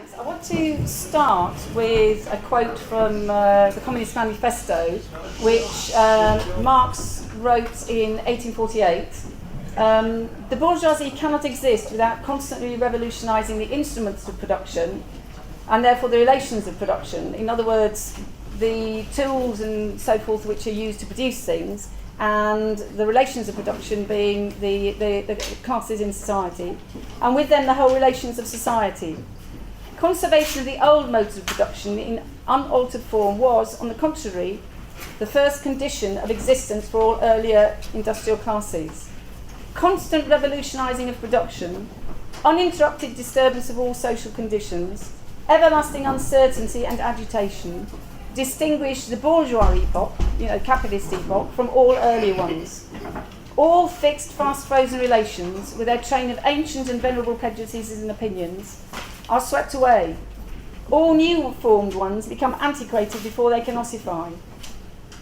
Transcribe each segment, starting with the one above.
Thanks. I want to start with a quote from the Communist Manifesto, which Marx wrote in 1848. The bourgeoisie cannot exist without constantly revolutionising the instruments of production and therefore the relations of production. In other words, the tools and so forth which are used to produce things, and the relations of production being the classes in society, and with them the whole relations of society. Conservation of the old modes of production in unaltered form was, on the contrary, the first condition of existence for all earlier industrial classes. Constant revolutionising of production, uninterrupted disturbance of all social conditions, everlasting uncertainty and agitation distinguish the bourgeois epoch, capitalist epoch, from all earlier ones. All fixed, fast-frozen relations, with their train of ancient and venerable prejudices and opinions, are swept away. All new-formed ones become antiquated before they can ossify.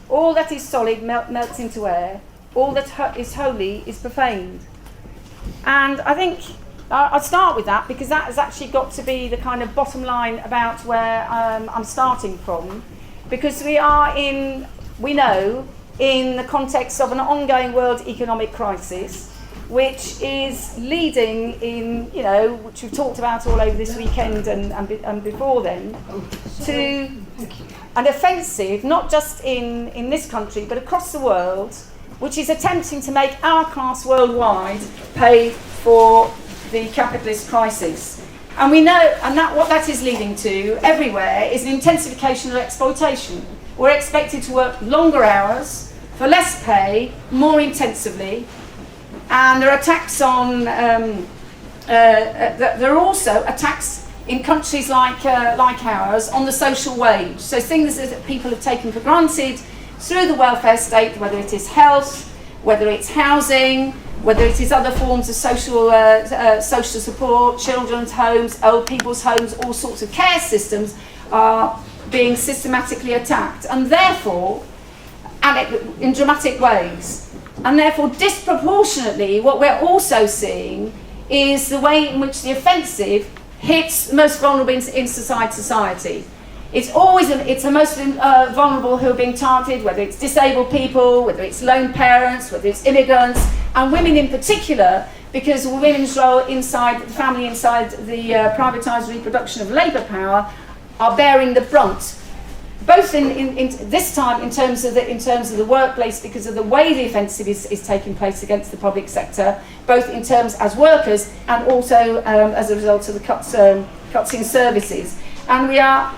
All that is solid melts into air. All that is holy is profaned. And I think I'll start with that because that has actually got to be the kind of bottom line about where I'm starting from. Because we know, in the context of an ongoing world economic crisis, which is leading in, which we've talked about all over this weekend and before then, to an offensive, not just in this country, but across the world, which is attempting to make our class worldwide pay for the capitalist crisis. And we know, what that is leading to everywhere is an intensification of exploitation. We're expected to work longer hours, for less pay, more intensively, and there are attacks on. There are also attacks in countries like ours on the social wage. So things that people have taken for granted through the welfare state, whether it is health, whether it's housing, whether it is other forms of social support, children's homes, old people's homes, all sorts of care systems are being systematically attacked, and therefore, in dramatic ways. And therefore, disproportionately, what we're also seeing is the way in which the offensive hits the most vulnerable in society. It's the most vulnerable who are being targeted, whether it's disabled people, whether it's lone parents, whether it's immigrants, and women in particular, because women's role inside the family, inside the privatised reproduction of labour power, are bearing the brunt. Both in this time in terms of the workplace, because of the way the offensive is taking place against the public sector, both in terms as workers and also as a result of the cuts in services. And we are,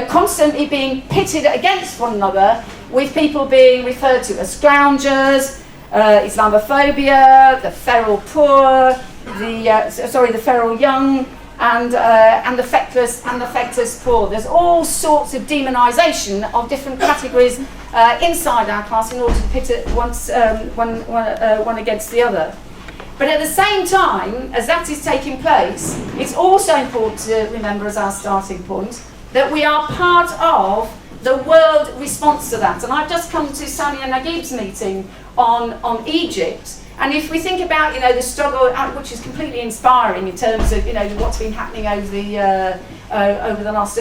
constantly being pitted against one another, with people being referred to as scroungers, Islamophobia, the feral poor, the feral young, and the feckless poor. There's all sorts of demonisation of different categories inside our class in order to pit it one against the other. But at the same time, as that is taking place, it's also important to remember as our starting point that we are part of the world response to that. And I've just come to Samia Naguib's meeting on Egypt. And if we think about, the struggle, which is completely inspiring in terms of, what's been happening over the last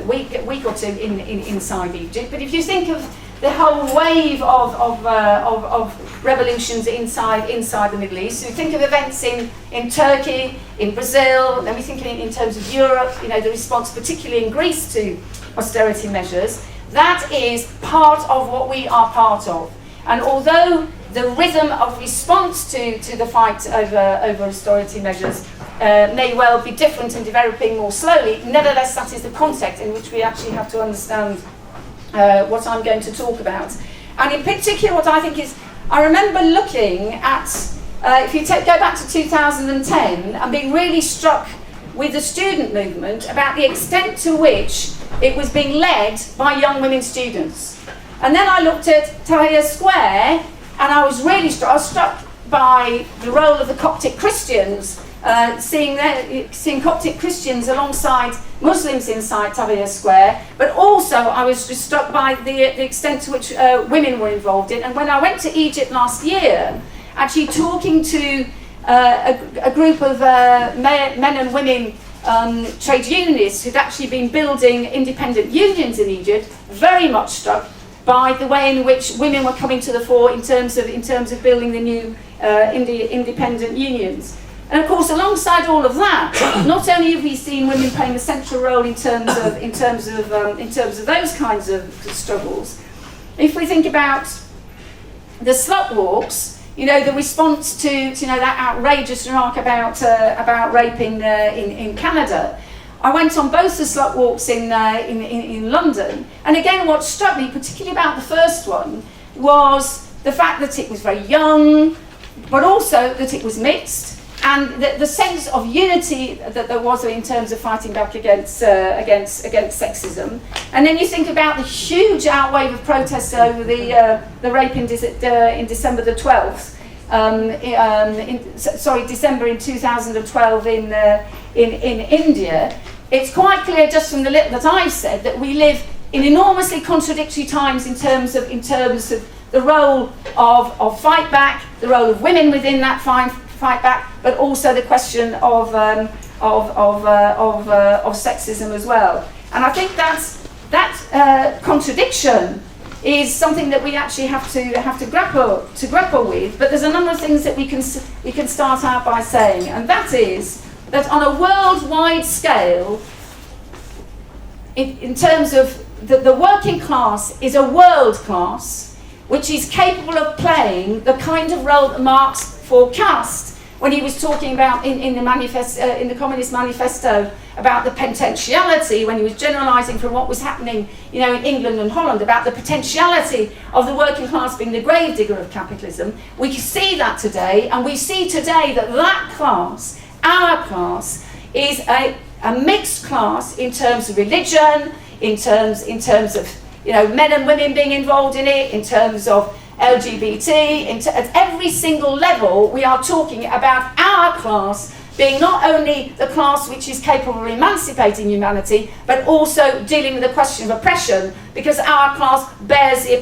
week or two inside Egypt. But if you think of the whole wave of revolutions inside the Middle East, so we think of events in Turkey, in Brazil, then we think in terms of Europe, the response, particularly in Greece, to austerity measures. That is part of what we are part of. And although the rhythm of response to the fight over austerity measures may well be different and developing more slowly, nevertheless that is the context in which we actually have to understand what I'm going to talk about. And in particular what I think is, I remember looking at, if you go back to 2010, and being really struck with the student movement about the extent to which it was being led by young women students. And then I looked at Tahrir Square, and I was really struck by the role of the Coptic Christians, seeing Coptic Christians alongside Muslims inside Tahrir Square, but also I was just struck by the extent to which women were involved in. And when I went to Egypt last year, actually talking to a group of men and women trade unionists who'd actually been building independent unions in Egypt, very much struck by the way in which women were coming to the fore in terms of building the new independent unions. And of course, alongside all of that, not only have we seen women playing a central role in terms of those kinds of struggles. If we think about the slut walks, you know, the response to that outrageous remark about rape in Canada. I went on both the slut walks in London, and again, what struck me, particularly about the first one, was the fact that it was very young, but also that it was mixed, and the sense of unity that there was in terms of fighting back against sexism. And then you think about the huge outwave of protests over the rape in December the 12th. December in 2012 in India. It's quite clear just from the little that I've said that we live in enormously contradictory times in terms of the role of fight back, the role of women within that fight back, but also the question of sexism as well. And I think that contradiction is something that we actually have to grapple with. But there's a number of things that we can start out by saying, and that is that on a worldwide scale, in terms of the working class is a world class which is capable of playing the kind of role that Marx forecast when he was talking about in the Communist Manifesto about the potentiality, when he was generalising from what was happening, you know, in England and Holland, about the potentiality of the working class being the gravedigger of capitalism. We see that today, and we see today that class, our class, is a mixed class in terms of religion, in terms of, you know, men and women being involved in it, in terms of LGBT, at every single level. We are talking about our class being not only the class which is capable of emancipating humanity, but also dealing with the question of oppression, because our class bears the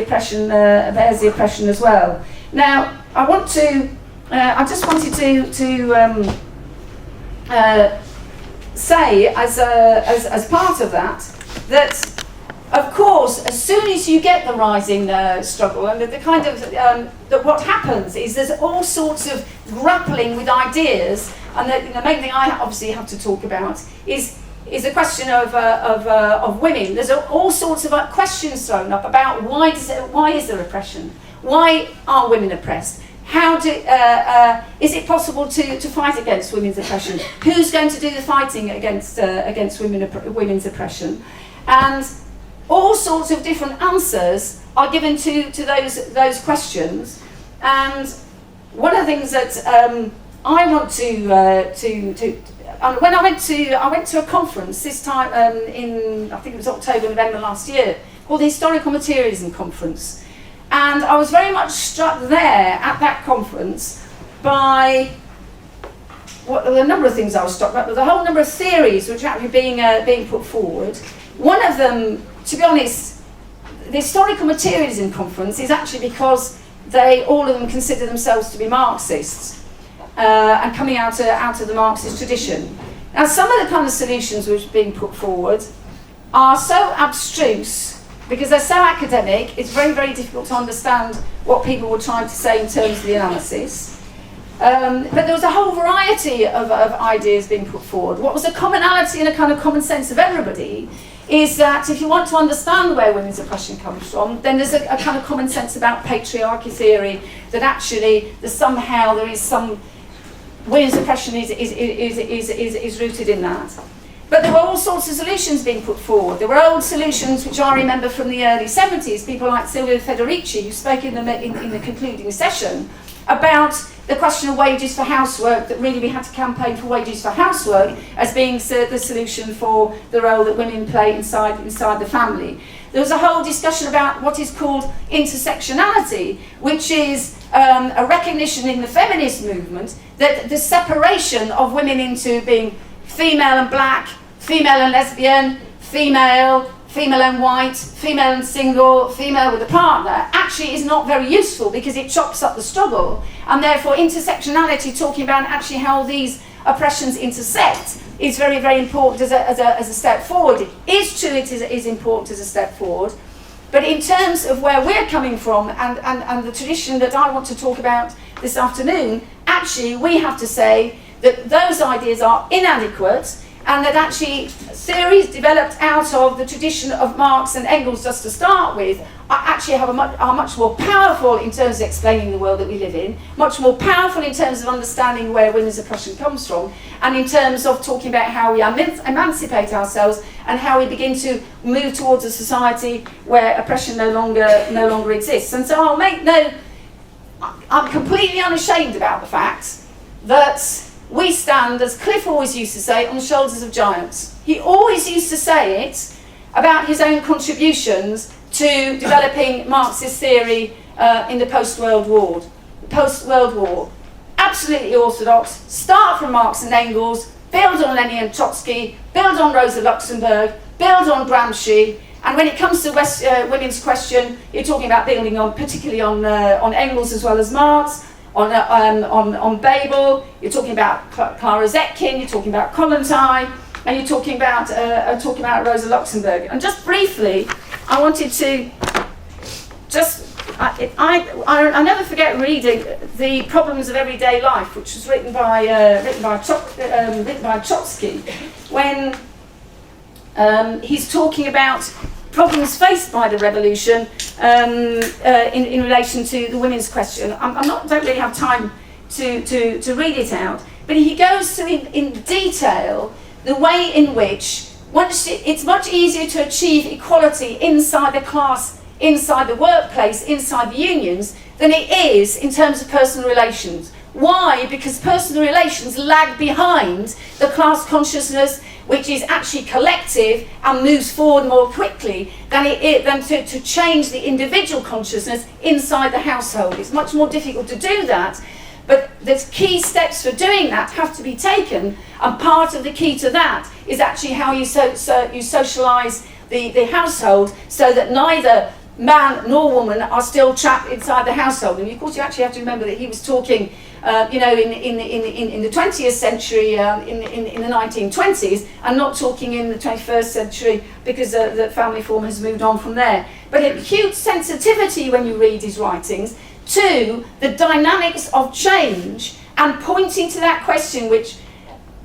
oppression as well. Now, I just wanted to say as part of that of course, as soon as you get the rising struggle, and the kind of that what happens is there's all sorts of grappling with ideas, and the main thing I obviously have to talk about is the question of women. There's all sorts of questions thrown up about why is there oppression? Why are women oppressed? How is it possible to fight against women's oppression? Who's going to do the fighting against women's oppression? And all sorts of different answers are given to those questions. And one of the things that I want when I went to a conference this time in, I think it was October, November last year, called the Historical Materialism Conference. And I was very much struck there at that conference by a number of things I was struck by, but the whole number of theories which are actually being put forward. One of them, to be honest, the Historical Materialism Conference is actually because all of them consider themselves to be Marxists and coming out of the Marxist tradition. Now, some of the kind of solutions which are being put forward are so abstruse, because they're so academic, it's very, very difficult to understand what people were trying to say in terms of the analysis. But there was a whole variety of ideas being put forward. What was a commonality and a kind of common sense of everybody is that if you want to understand where women's oppression comes from, then there's a kind of common sense about patriarchy theory, that actually somehow there is some women's oppression is rooted in that. But there were all sorts of solutions being put forward. There were old solutions which I remember from the early 70s, people like Silvia Federici, who spoke in the concluding session about the question of wages for housework, that really we had to campaign for wages for housework as being the solution for the role that women play inside the family. There was a whole discussion about what is called intersectionality, which is a recognition in the feminist movement that the separation of women into being female and black, female and lesbian, female and white, female and single, female with a partner, actually is not very useful because it chops up the struggle. And therefore intersectionality, talking about actually how these oppressions intersect is very, very important as a step forward. It is true it is important as a step forward, but in terms of where we're coming from and the tradition that I want to talk about this afternoon, actually we have to say that those ideas are inadequate, and that actually theories developed out of the tradition of Marx and Engels, just to start with, are much more powerful in terms of explaining the world that we live in, much more powerful in terms of understanding where women's oppression comes from, and in terms of talking about how we emancipate ourselves and how we begin to move towards a society where oppression no longer exists. And so I'm completely unashamed about the fact that we stand, as Cliff always used to say, on the shoulders of giants. He always used to say it about his own contributions to developing Marxist theory in the post-World War. Absolutely orthodox, start from Marx and Engels, build on Lenin and Trotsky, build on Rosa Luxemburg, build on Gramsci, and when it comes to women's question, you're talking about building on, particularly on Engels as well as Marx, on Babel, you're talking about Clara Zetkin, you're talking about Kollontai, and you're talking about Rosa Luxemburg. And just briefly, I wanted to I never forget reading The Problems of Everyday Life, which was written by Trotsky, when he's talking about problems faced by the revolution in relation to the women's question. I don't really have time to read it out, but he goes through in detail the way in which it's much easier to achieve equality inside the class, inside the workplace, inside the unions, than it is in terms of personal relations. Why? Because personal relations lag behind the class consciousness, which is actually collective and moves forward more quickly than to change the individual consciousness inside the household. It's much more difficult to do that, but there's key steps for doing that have to be taken, and part of the key to that is actually how you socialise the household, so that neither man nor woman are still trapped inside the household. And of course you actually have to remember that he was talking in the 20th century, in the 1920s, and not talking in the 21st century, because the family form has moved on from there. But a huge sensitivity when you read his writings to the dynamics of change, and pointing to that question which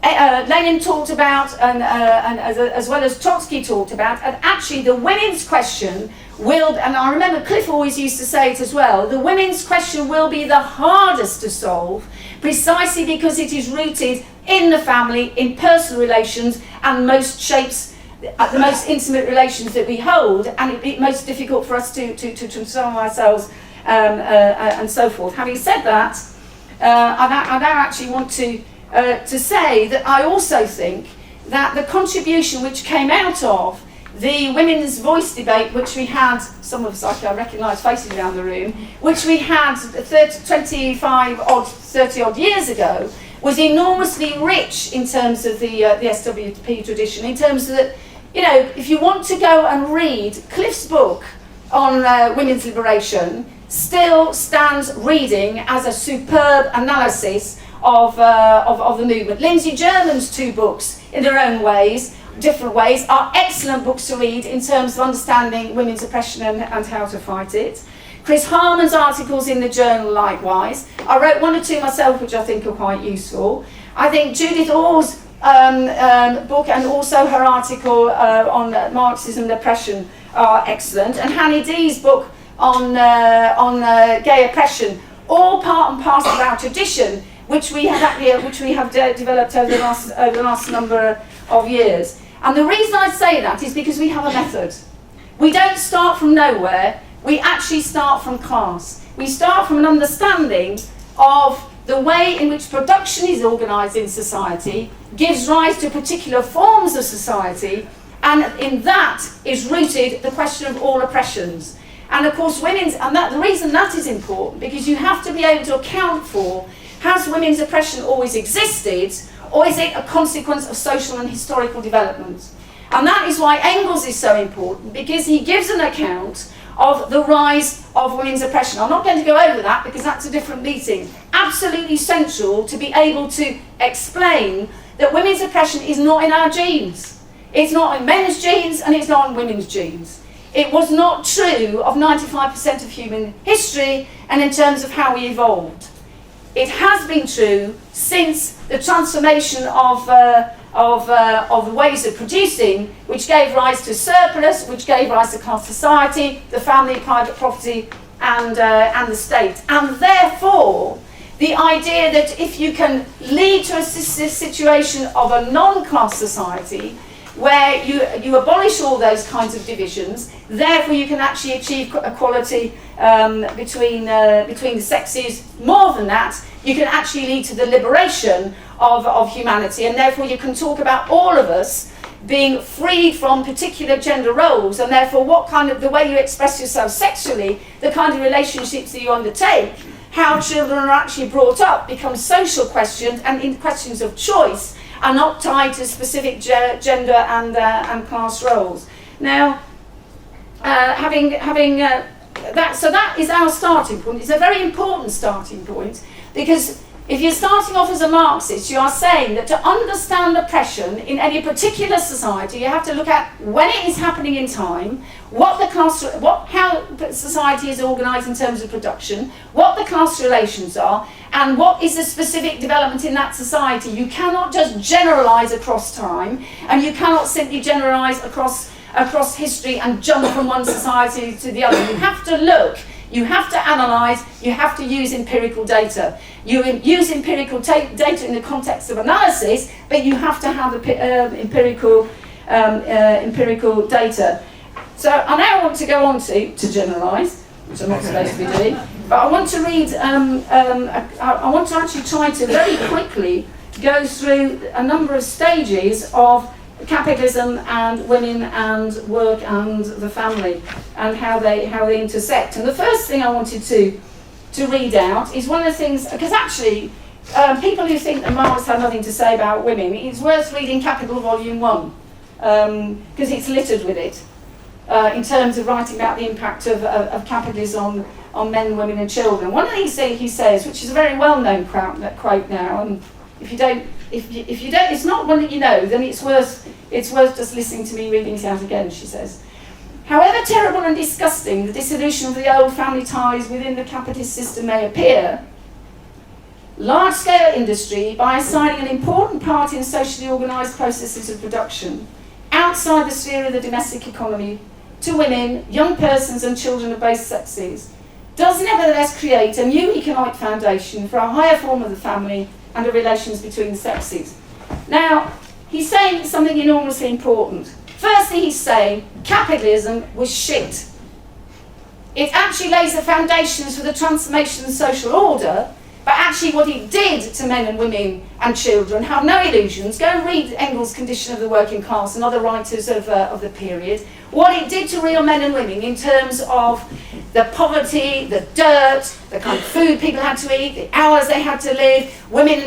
Lenin talked about, and as well as Trotsky talked about, and actually the women's question will, and I remember Cliff always used to say it as well, the women's question will be the hardest to solve, precisely because it is rooted in the family, in personal relations, and most shapes the most intimate relations that we hold, and it'd be most difficult for us to transform ourselves and so forth. Having said that, I now actually want to say that I also think that the contribution which came out of the women's voice debate, which we had, some of us I recognise faces around the room, which we had 30 odd years ago, was enormously rich in terms of the SWP tradition, in terms of that, if you want to go and read Cliff's book on women's liberation, still stands reading as a superb analysis of the movement. Lindsay German's two books, in their own ways, different ways, are excellent books to read in terms of understanding women's oppression and how to fight it. Chris Harman's articles in the journal likewise. I wrote one or two myself which I think are quite useful. I think Judith Orr's book and also her article on Marxism and oppression are excellent, and Hanny Dee's book on gay oppression, all part and parcel of our tradition, which we have developed over the last number of years. And the reason I say that is because we have a method. We don't start from nowhere, we actually start from class. We start from an understanding of the way in which production is organised in society, gives rise to particular forms of society, and in that is rooted the question of all oppressions. And of course the reason that is important, because you have to be able to account for, has women's oppression always existed, or is it a consequence of social and historical development? And that is why Engels is so important, because he gives an account of the rise of women's oppression. I'm not going to go over that because that's a different meeting. Absolutely central to be able to explain that women's oppression is not in our genes. It's not in men's genes and it's not in women's genes. It was not true of 95% of human history and in terms of how we evolved. It has been true since the transformation of the ways of producing, which gave rise to surplus, which gave rise to class society, the family, private property, and the state. And therefore, the idea that if you can lead to a situation of a non-class society, where you abolish all those kinds of divisions, therefore you can actually achieve equality between the sexes. More than that, you can actually lead to the liberation of humanity, and therefore you can talk about all of us being freed from particular gender roles, and therefore what kind of, the way you express yourself sexually, the kind of relationships that you undertake, how children are actually brought up, become social questions and in questions of choice, are not tied to specific gender and class roles. Now, having that, so that is our starting point. It's a very important starting point, because if you're starting off as a Marxist, you are saying that to understand oppression in any particular society, you have to look at when it is happening in time, how society is organised in terms of production, what the class relations are, and what is the specific development in that society. You cannot just generalise across time, and you cannot simply generalise across history and jump from one society to the other. You have to look. You have to analyse, you have to use empirical data. You use empirical data in the context of analysis, but you have to have the empirical data. So I now want to go on to generalise, which I'm not supposed to be doing, but I want to read, I want to actually try to very quickly go through a number of stages of capitalism and women and work and the family and how they intersect. And the first thing I wanted to read out is one of the things, because actually people who think that Marx had nothing to say about women, it's worth reading Capital Volume 1 because it's littered with it in terms of writing about the impact of capitalism on men, women and children. One of these things he says, which is a very well-known quote now, and if you don't, it's not one that you know, then it's worth just listening to me reading it out again, she says. However terrible and disgusting the dissolution of the old family ties within the capitalist system may appear, large-scale industry, by assigning an important part in socially organised processes of production outside the sphere of the domestic economy to women, young persons and children of both sexes, does nevertheless create a new economic foundation for a higher form of the family and the relations between the sexes. Now, he's saying something enormously important. Firstly, he's saying capitalism was shit. It actually lays the foundations for the transformation of social order, but actually what it did to men and women and children, have no illusions. Go and read Engels' Condition of the Working Class and other writers of the period. What it did to real men and women in terms of the poverty, the dirt, the kind of food people had to eat, the hours they had to live, women,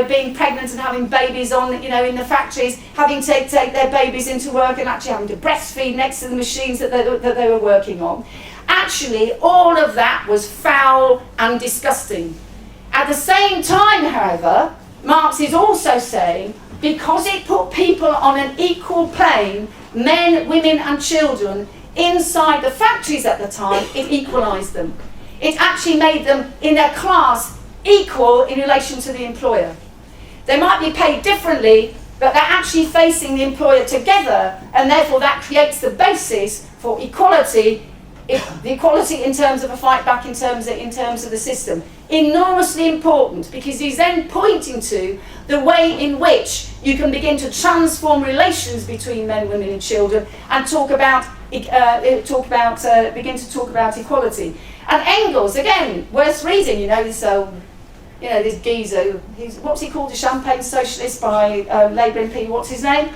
being pregnant and having babies in the factories, having to take their babies into work and actually having to breastfeed next to the machines that they were working on. Actually, all of that was foul and disgusting. At the same time, however, Marx is also saying, because it put people on an equal plane, men, women and children, inside the factories at the time, it equalised them. It actually made them, in their class, equal in relation to the employer. They might be paid differently, but they're actually facing the employer together, and therefore that creates the basis for equality, the equality in terms of a fight back in terms of the system. Enormously important, because he's then pointing to the way in which you can begin to transform relations between men, women and children and begin to talk about equality. And Engels, again, worth reading, this geezer, what's he called, a champagne socialist by Labour MP, what's his name?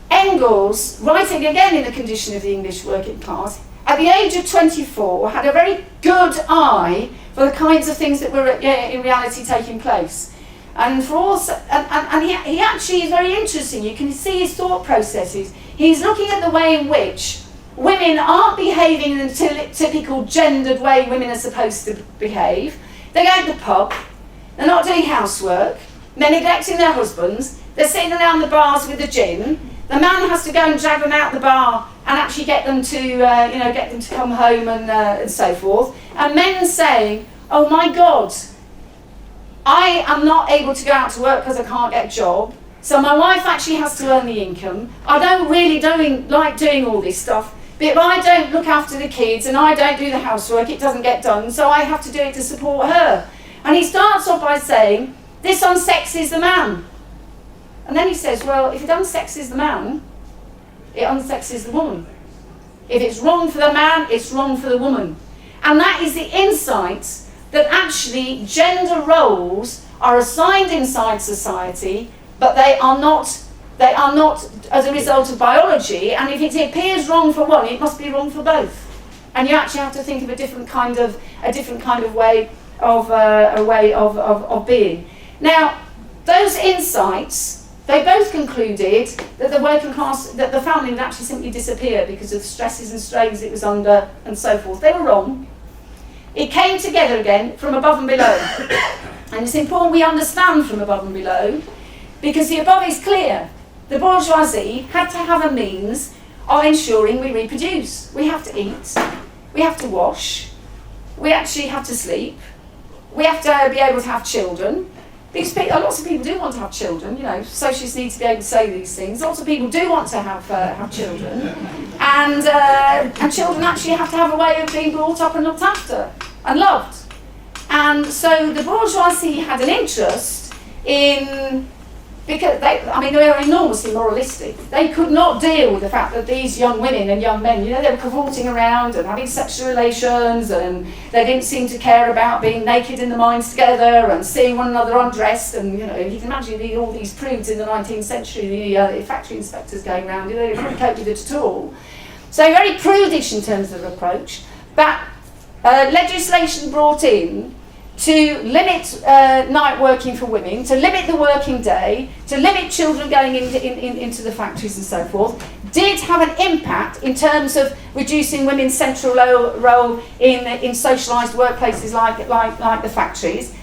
Engels, writing again in the Condition of the English Working Class, at the age of 24, had a very good eye for the kinds of things that were in reality taking place. And he actually is very interesting. You can see his thought processes. He's looking at the way in which women aren't behaving in the typical gendered way women are supposed to behave. They go to the pub, they're not doing housework, they're neglecting their husbands, they're sitting around the bars with the gin. The man has to go and drag them out the bar and actually get them to, get them to come home and so forth. And men saying, "Oh my God, I am not able to go out to work because I can't get a job. So my wife actually has to earn the income. I don't really like doing all this stuff. But if I don't look after the kids and I don't do the housework, it doesn't get done. So I have to do it to support her." And he starts off by saying, "This unsexes the man." And then he says, well, if it unsexes the man, it unsexes the woman. If it's wrong for the man, it's wrong for the woman. And that is the insight that actually gender roles are assigned inside society, but they are not as a result of biology. And if it appears wrong for one, it must be wrong for both. And you actually have to think of a different kind of way of being. Now, those insights, they both concluded that the working class, that the family would actually simply disappear because of the stresses and strains it was under and so forth. They were wrong. It came together again from above and below. And it's important we understand from above and below, because the above is clear. The bourgeoisie had to have a means of ensuring we reproduce. We have to eat, we have to wash, we actually have to sleep, we have to be able to have children. Because lots of people do want to have children, socialists need to be able to say these things. Lots of people do want to have children. And children actually have to have a way of being brought up and looked after and loved. And so the bourgeoisie had an interest in, because they were enormously moralistic. They could not deal with the fact that these young women and young men, they were cavorting around and having sexual relations, and they didn't seem to care about being naked in the mines together and seeing one another undressed. And you can imagine all these prudes in the 19th century, the factory inspectors going around, they couldn't cope with it at all. So very prudish in terms of approach. But legislation brought in to limit night working for women, to limit the working day, to limit children going into the factories and so forth, did have an impact in terms of reducing women's central role in socialised workplaces like the factories.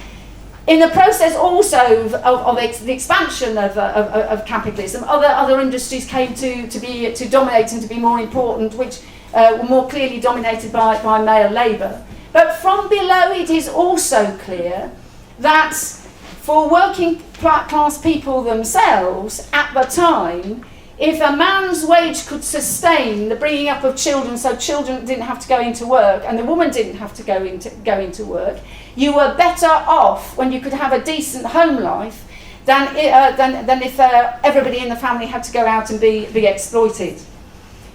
In the process also of the expansion of capitalism, other industries came to dominate and to be more important, which were more clearly dominated by male labour. But from below, it is also clear that for working class people themselves at the time, if a man's wage could sustain the bringing up of children, so children didn't have to go into work and the woman didn't have to go into work, you were better off when you could have a decent home life than if everybody in the family had to go out and be exploited.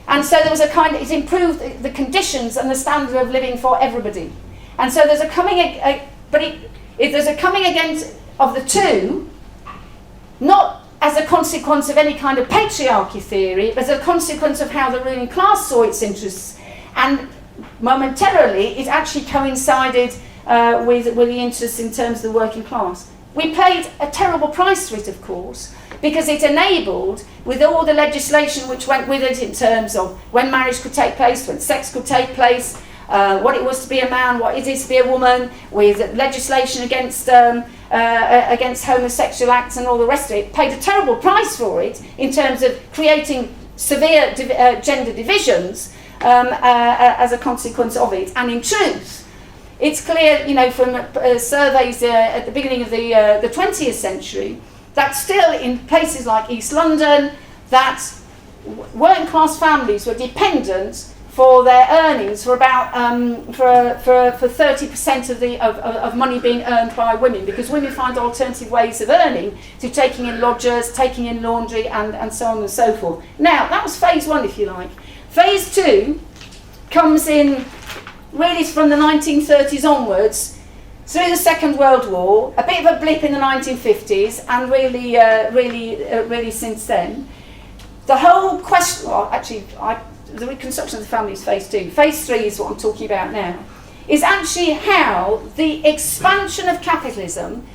And so there was it improved the conditions and the standard of living for everybody. And so there's a coming against of the two, not as a consequence of any kind of patriarchy theory, but as a consequence of how the ruling class saw its interests. And momentarily, it actually coincided with the interests in terms of the working class. We paid a terrible price for it, of course, because it enabled, with all the legislation which went with it in terms of when marriage could take place, when sex could take place, what it was to be a man, what it is to be a woman, with legislation against homosexual acts and all the rest of it, paid a terrible price for it in terms of creating severe gender divisions as a consequence of it. And in truth, it's clear, from surveys at the beginning of the 20th century, that still in places like East London, that working class families were dependent for their earnings for about for 30% of money being earned by women, because women find alternative ways of earning through taking in lodgers, taking in laundry, and so on and so forth. Now, that was phase one, if you like. Phase two comes in really from the 1930s onwards, through the Second World War, a bit of a blip in the 1950s, and really since then. The whole question, the reconstruction of the family is phase two. Phase three is what I'm talking about now, is actually how the expansion of capitalism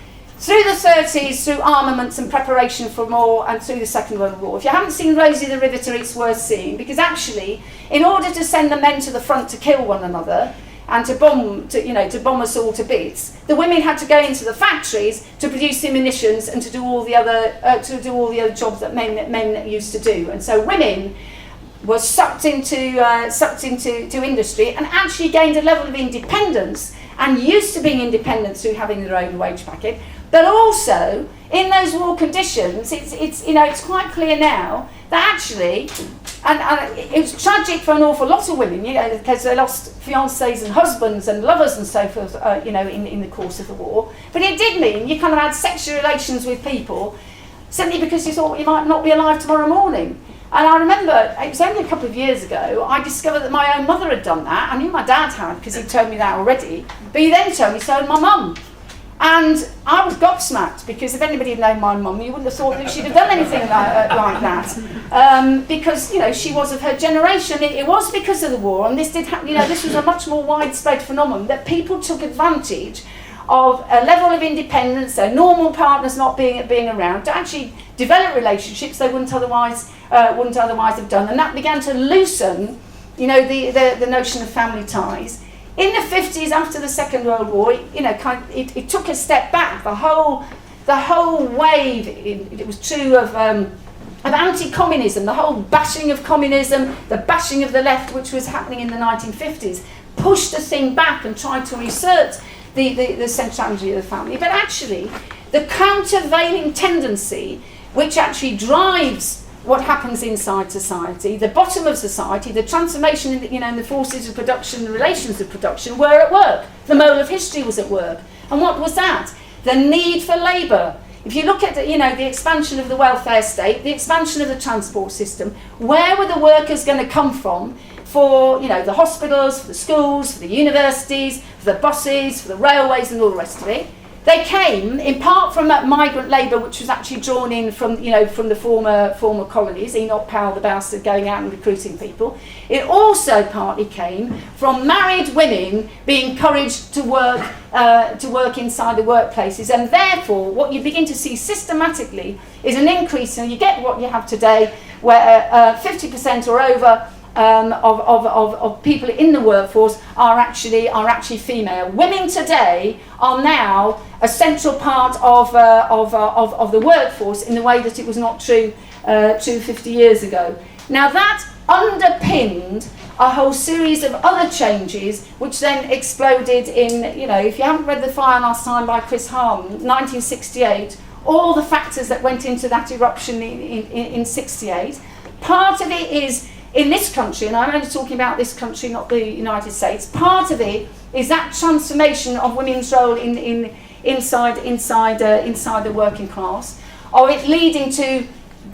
through the 30s, through armaments and preparation for war, and through the Second World War. If you haven't seen Rosie the Riveter, it's worth seeing, because actually, in order to send the men to the front to kill one another, and to bomb us all to bits, the women had to go into the factories to produce the munitions and to do all the other jobs that men used to do. And so women were sucked into industry and actually gained a level of independence and used to being independent through having their own wage packet. But also, in those war conditions, it's quite clear now that actually, and it was tragic for an awful lot of women, because they lost fiancés and husbands and lovers and so forth, in the course of the war. But it did mean you kind of had sexual relations with people simply because you thought you might not be alive tomorrow morning. And I remember, it was only a couple of years ago, I discovered that my own mother had done that. I knew my dad had, because he'd told me that already. But he then told me so had my mum. And I was gobsmacked, because if anybody had known my mum, you wouldn't have thought that she'd have done anything like that. Because, she was of her generation. It was because of the war, and this did happen. This was a much more widespread phenomenon, that people took advantage of a level of independence, their normal partners not being around, to actually develop relationships they wouldn't otherwise have done. And that began to loosen, the notion of family ties. In the 50s, after the Second World War, it took a step back. The whole wave, it was true of anti-communism, the whole bashing of communism, the bashing of the left, which was happening in the 1950s, pushed the thing back and tried to reassert the centrality of the family. But actually, the countervailing tendency, which actually drives what happens inside society, the bottom of society, the transformation in the forces of production, the relations of production, were at work. The mole of history was at work. And what was that? The need for labour. If you look at the expansion of the welfare state, the expansion of the transport system, where were the workers going to come from for the hospitals, for the schools, for the universities, for the buses, for the railways, and all the rest of it? They came in part from migrant labour, which was actually drawn in from the former colonies, Enoch Powell the bastard going out and recruiting people. It also partly came from married women being encouraged to work inside the workplaces, and therefore what you begin to see systematically is an increase, and you get what you have today, where 50% or over of people in the workforce are actually female. Women today are now a central part of the workforce in the way that it was not true 50 years ago. Now that underpinned a whole series of other changes, which then exploded in, if you haven't read The Fire Last Time by Chris Harman, 1968, all the factors that went into that eruption in 68. Part of it is in this country, and I'm only talking about this country, not the United States, part of it is that transformation of women's role inside the working class, of it leading to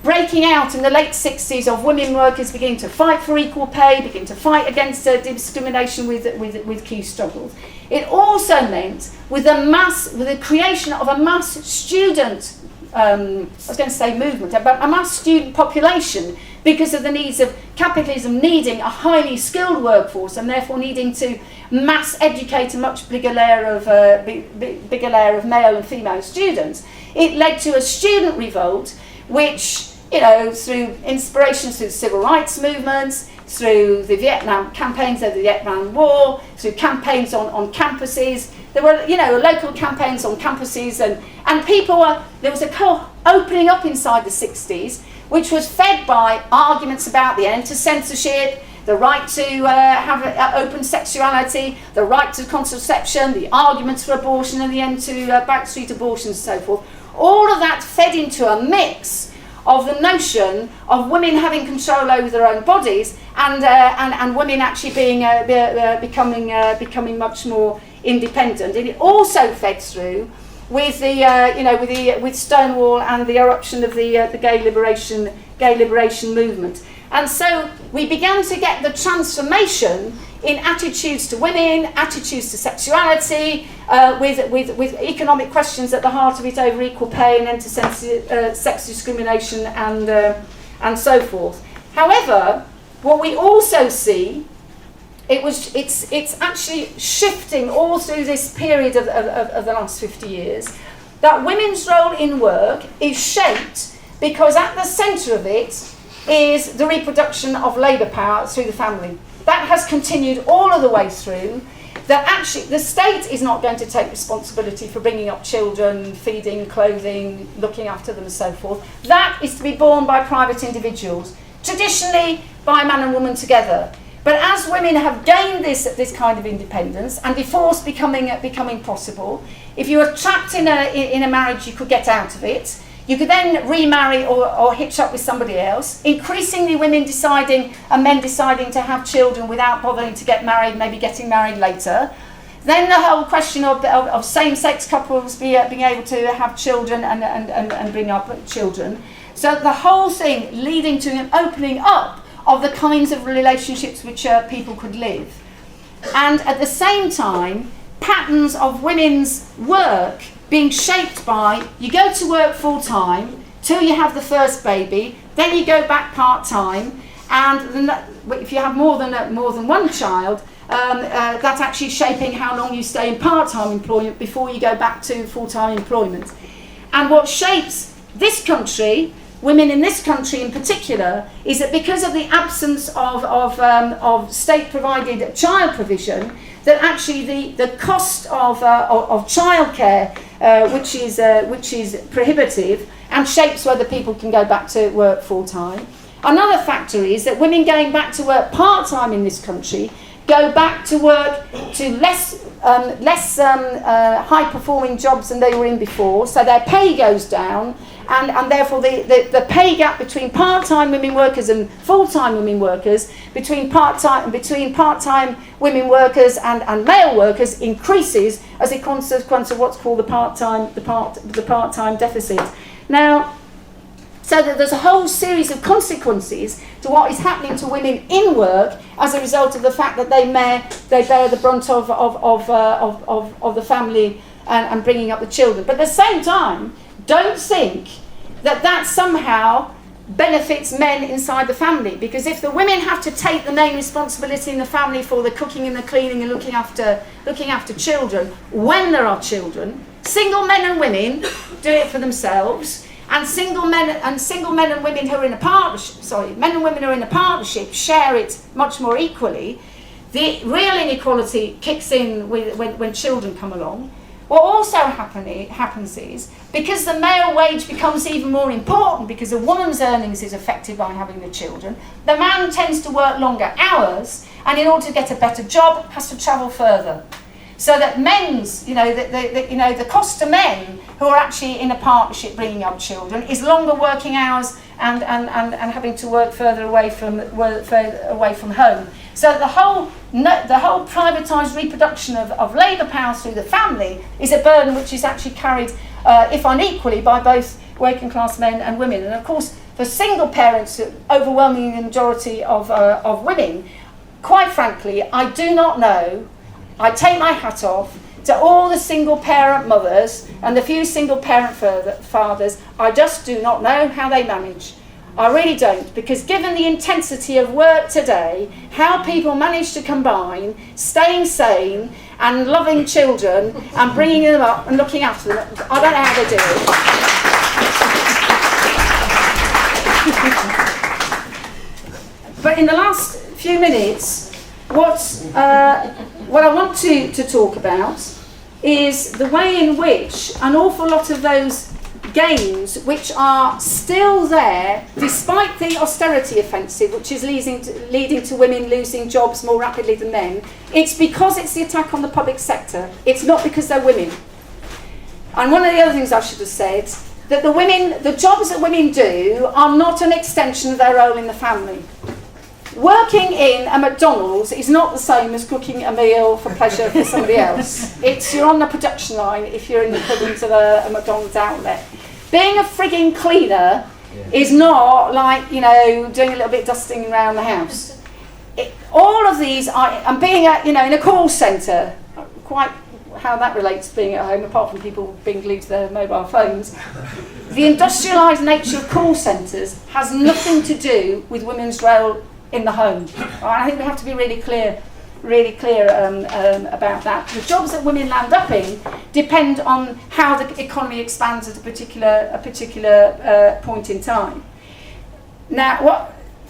breaking out in the late 60s of women workers beginning to fight for equal pay, begin to fight against discrimination with key struggles. It also meant with the creation of a mass student, movement, about a mass student population, because of the needs of capitalism needing a highly skilled workforce and therefore needing to mass educate a much bigger layer of male and female students. It led to a student revolt, which, through inspirations through civil rights movements, through the Vietnam campaigns of the Vietnam War, through campaigns on campuses. There were, local campaigns on campuses, and there was a opening up inside the 60s, which was fed by arguments about the end to censorship, the right to have open sexuality, the right to contraception, the arguments for abortion, and the end to backstreet abortion and so forth. All of that fed into a mix of the notion of women having control over their own bodies and women actually becoming much more independent. And it also fed through with with Stonewall and the eruption of the gay liberation movement. And so we began to get the transformation in attitudes to women, attitudes to sexuality, with economic questions at the heart of it over equal pay and into sex discrimination and so forth. However, what we also see, it's actually shifting all through this period of the last 50 years, that women's role in work is shaped because at the centre of it is the reproduction of labour power through the family. That has continued all of the way through, that actually the state is not going to take responsibility for bringing up children, feeding, clothing, looking after them and so forth. That is to be borne by private individuals, traditionally by man and woman together. But as women have gained this kind of independence and divorce becoming possible, if you were trapped in a marriage, you could get out of it. You could then remarry or hitch up with somebody else. Increasingly women deciding and men deciding to have children without bothering to get married, maybe getting married later. Then the whole question of same-sex couples being able to have children and bring up children. So the whole thing leading to an opening up of the kinds of relationships which people could live. And at the same time, patterns of women's work being shaped by, you go to work full-time till you have the first baby, then you go back part-time, and then if you have more than one child, that's actually shaping how long you stay in part-time employment before you go back to full-time employment. And what shapes this country, women in this country in particular, is that because of the absence of state-provided child provision, that actually the cost of childcare, which is prohibitive and shapes whether people can go back to work full-time. Another factor is that women going back to work part-time in this country go back to work to less high-performing jobs than they were in before, so their pay goes down, and therefore the pay gap between part-time women workers and full-time women workers, between part-time women workers and male workers increases as a consequence of what's called the part-time deficit. Now, so that there's a whole series of consequences to what is happening to women in work as a result of the fact that they bear the brunt of the family and bringing up the children. But at the same time, don't think that somehow benefits men inside the family, because if the women have to take the main responsibility in the family for the cooking and the cleaning and looking after children when there are children, single men and women do it for themselves. And single men and women who are in a partnership, men and women who are in a partnership share it much more equally. The real inequality kicks in when children come along. What also happens is, because the male wage becomes even more important because a woman's earnings is affected by having the children, the man tends to work longer hours, and in order to get a better job, has to travel further. So that the cost to men who are actually in a partnership bringing up children is longer working hours and having to work further away from home. So the whole privatised reproduction of labour power through the family is a burden which is actually carried, if unequally, by both working class men and women. And of course, for single parents, the overwhelming majority of women, quite frankly, I do not know. I take my hat off to all the single parent mothers and the few single parent fathers. I just do not know how they manage. I really don't, because given the intensity of work today, how people manage to combine staying sane and loving children and bringing them up and looking after them, I don't know how they do it. But in the last few minutes, what I want to talk about is the way in which an awful lot of those gains, which are still there despite the austerity offensive, which is leading to women losing jobs more rapidly than men, it's because it's the attack on the public sector. It's not because they're women. And one of the other things I should have said, that the jobs that women do are not an extension of their role in the family. Working in a McDonald's is not the same as cooking a meal for pleasure for somebody else. You're on the production line if you're in the equivalent of a McDonald's outlet. Being a frigging cleaner is not like, doing a little bit of dusting around the house. All of these and being in a call centre, quite how that relates to being at home, apart from people being glued to their mobile phones. The industrialised nature of call centres has nothing to do with women's role in the home. I think we have to be really clear really clear about that. The jobs that women land up in depend on how the economy expands at a particular point in time. Now,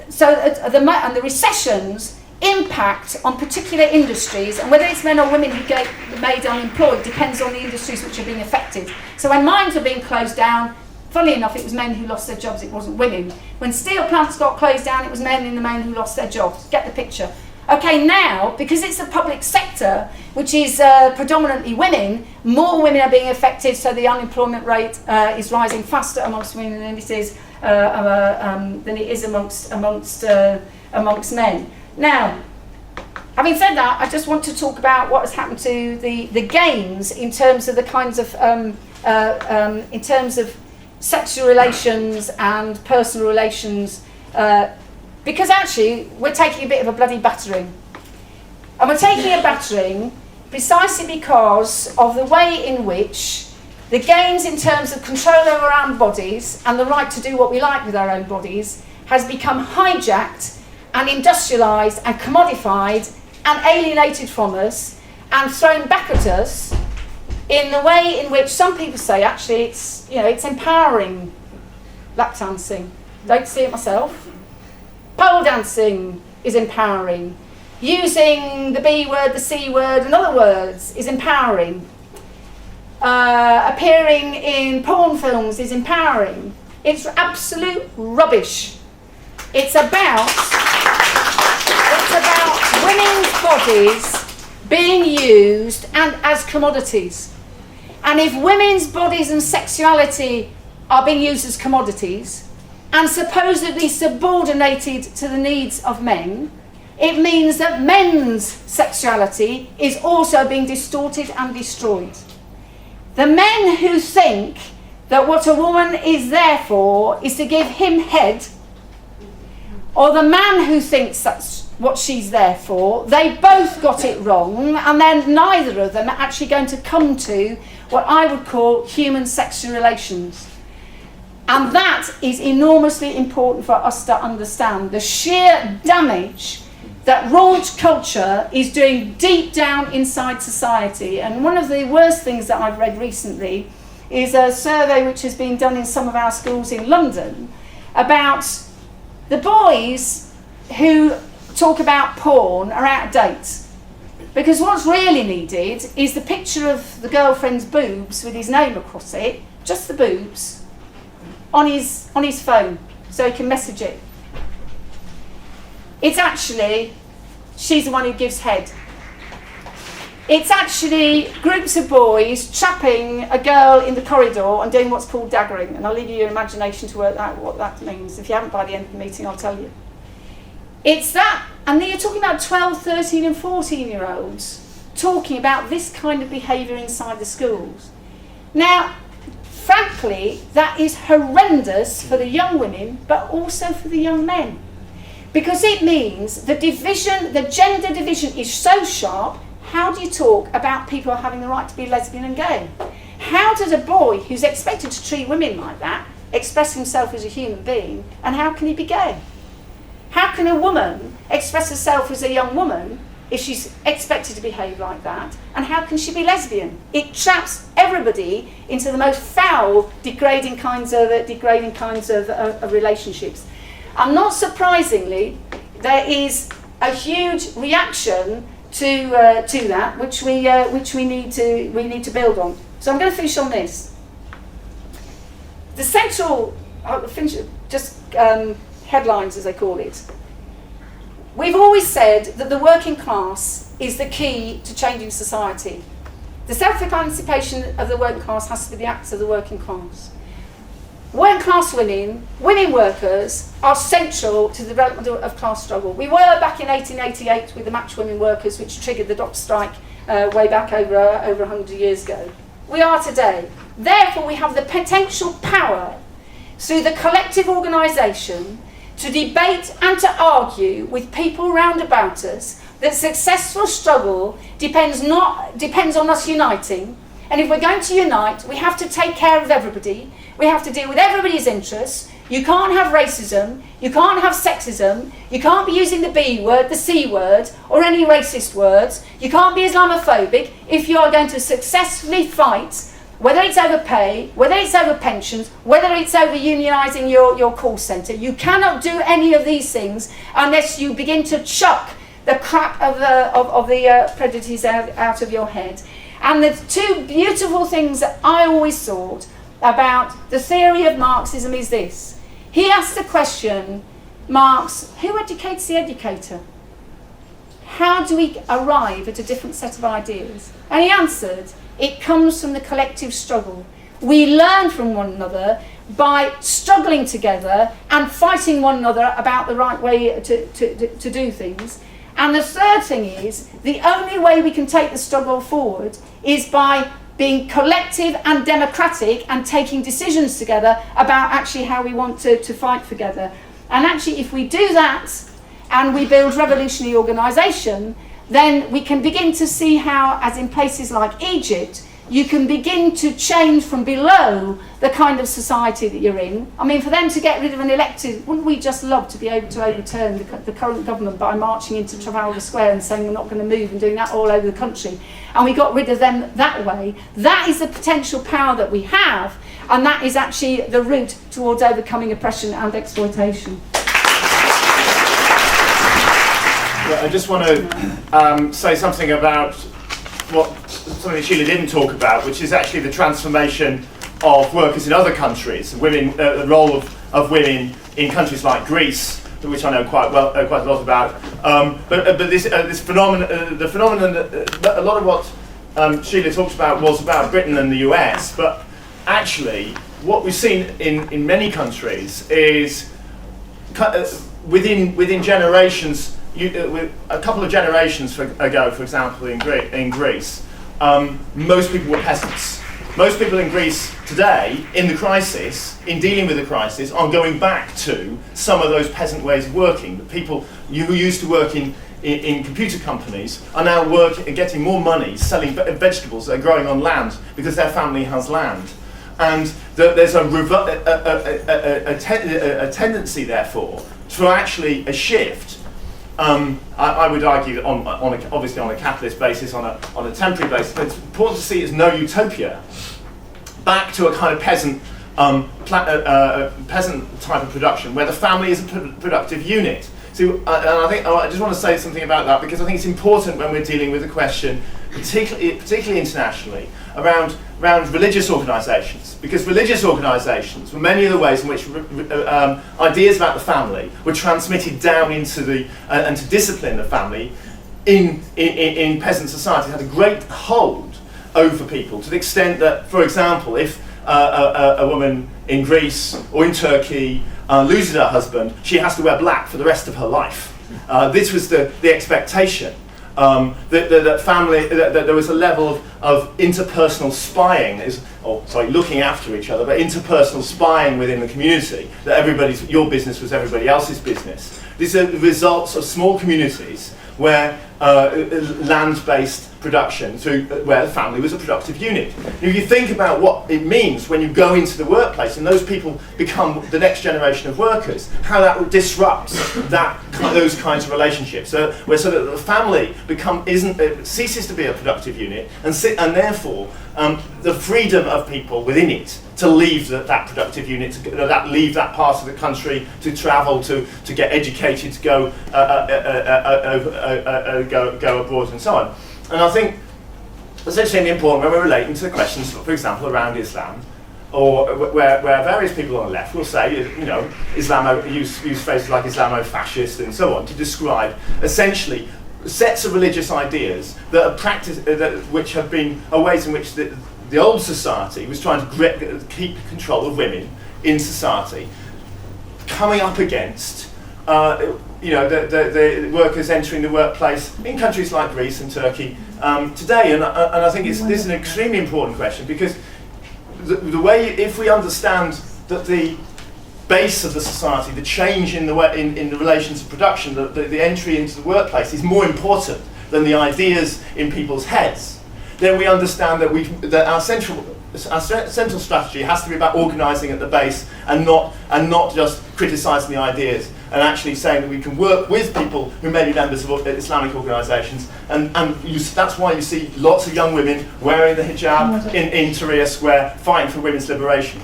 the recessions impact on particular industries, and whether it's men or women who get made unemployed depends on the industries which are being affected. So when mines were being closed down, funnily enough, it was men who lost their jobs, it wasn't women. When steel plants got closed down, it was men in the main who lost their jobs. Get the picture. Okay, now, because it's the public sector, which is predominantly women, more women are being affected, so the unemployment rate is rising faster amongst women than it is amongst men. Now, having said that, I just want to talk about what has happened to the gains in terms of the kinds of in terms of sexual relations and personal relations, because actually we're taking a bit of a bloody battering, and we're taking a battering precisely because of the way in which the gains in terms of control over our own bodies and the right to do what we like with our own bodies has become hijacked and industrialised and commodified and alienated from us and thrown back at us in the way in which some people say actually it's empowering. Lap dancing, don't see it myself. Pole dancing is empowering. Using the B word, the C word and other words is empowering. Appearing in porn films is empowering. It's absolute rubbish. It's about women's bodies being used and as commodities. And if women's bodies and sexuality are being used as commodities and supposedly subordinated to the needs of men, it means that men's sexuality is also being distorted and destroyed. The men who think that what a woman is there for is to give him head, or the man who thinks that's what she's there for, they both got it wrong, and then neither of them are actually going to come to what I would call human sexual relations. And that is enormously important for us to understand the sheer damage that raunch culture is doing deep down inside society. And one of the worst things that I've read recently is a survey which has been done in some of our schools in London about the boys who talk about porn are out of date. Because what's really needed is the picture of the girlfriend's boobs with his name across it, just the boobs, on his phone, so he can message it. It's actually, she's the one who gives head. It's actually groups of boys trapping a girl in the corridor and doing what's called daggering. And I'll leave you your imagination to work out what that means. If you haven't by the end of the meeting, I'll tell you. It's that, and then you're talking about 12, 13 and 14-year-olds talking about this kind of behaviour inside the schools. Now, frankly, that is horrendous for the young women, but also for the young men. Because it means the gender division is so sharp. How do you talk about people having the right to be lesbian and gay? How does a boy who's expected to treat women like that express himself as a human being, and how can he be gay? How can a woman express herself as a young woman if she's expected to behave like that, and how can she be lesbian? It traps everybody into the most foul, degrading kinds of relationships. And not surprisingly, there is a huge reaction to that, which we need to build on. So I'm going to finish on this. The central, I'll finish just headlines as they call it. We've always said that the working class is the key to changing society. The self-emancipation of the working class has to be the acts of the working class. Working class women workers, are central to the development of class struggle. We were back in 1888 with the match women workers, which triggered the dock strike way back over 100 years ago. We are today. Therefore, we have the potential power through the collective organisation to debate and to argue with people round about us that successful struggle depends on us uniting. And if we're going to unite, we have to take care of everybody. We have to deal with everybody's interests. You can't have racism, you can't have sexism, you can't be using the B word, the C word, or any racist words. You can't be Islamophobic if you are going to successfully fight, whether it's over pay, whether it's over pensions, whether it's over unionising your call centre. You cannot do any of these things unless you begin to chuck the crap of the prejudices out of your head. And the two beautiful things that I always thought about the theory of Marxism is this. He asked the question, Marx, who educates the educator? How do we arrive at a different set of ideas? And he answered, it comes from the collective struggle. We learn from one another by struggling together and fighting one another about the right way to do things. And the third thing is, the only way we can take the struggle forward is by being collective and democratic and taking decisions together about actually how we want to fight together. And actually, if we do that and we build revolutionary organisation, then we can begin to see how, as in places like Egypt, you can begin to change from below the kind of society that you're in. I mean, for them to get rid of an elected, wouldn't we just love to be able to overturn the current government by marching into Trafalgar Square and saying we're not going to move and doing that all over the country? And we got rid of them that way. That is the potential power that we have, and that is actually the route towards overcoming oppression and exploitation. Yeah, I just want to say something about something Sheila didn't talk about, which is actually the transformation of workers in other countries, women, the role of women in countries like Greece, which I know quite a lot about. But this phenomenon, the phenomenon, a lot of what Sheila talked about was about Britain and the US. But actually, what we've seen in many countries is within generations. A couple of generations ago, for example, in Greece, most people were peasants. Most people in Greece today, in the crisis, in dealing with the crisis, are going back to some of those peasant ways of working. The people who used to work in computer companies are now getting more money selling vegetables that are growing on land because their family has land. And there's a tendency, therefore, to actually a shift. I would argue, obviously on a capitalist basis, on a temporary basis, but it's important to see it as no utopia, back to a kind of peasant type of production, where the family is a productive unit. So, and I think I just want to say something about that, because I think it's important when we're dealing with the question, particularly internationally, around religious organisations, because religious organisations were many of the ways in which ideas about the family were transmitted down into and to discipline the family in peasant society. It had a great hold over people, to the extent that, for example, if a woman in Greece or in Turkey loses her husband, she has to wear black for the rest of her life. This was the expectation. That family, that there was a level of interpersonal spying, looking after each other, but interpersonal spying within the community, that your business was everybody else's business. These are the results of small communities where land-based production, where the family was a productive unit. If you think about what it means when you go into the workplace and those people become the next generation of workers, how that disrupts those kinds of relationships. So that the family ceases to be a productive unit, and therefore the freedom of people within it to leave that productive unit, leave that part of the country, to travel, to get educated, to go go abroad and so on. And I think that's extremely important when we're relating to the questions, for example, around Islam, or where various people on the left will say, use phrases like Islamo-fascist and so on to describe essentially sets of religious ideas that are practiced, which have been ways in which the old society was trying to keep control of women in society, coming up against the workers entering the workplace in countries like Greece and Turkey today. And I think this is an extremely important question, because the way, if we understand that the base of the society, the change in the relations of production, the entry into the workplace is more important than the ideas in people's heads, then we understand that our central our central strategy has to be about organising at the base and not just criticising the ideas, and actually saying that we can work with people who may be members of Islamic organisations, and that's why you see lots of young women wearing the hijab in Tahrir Square, fighting for women's liberation.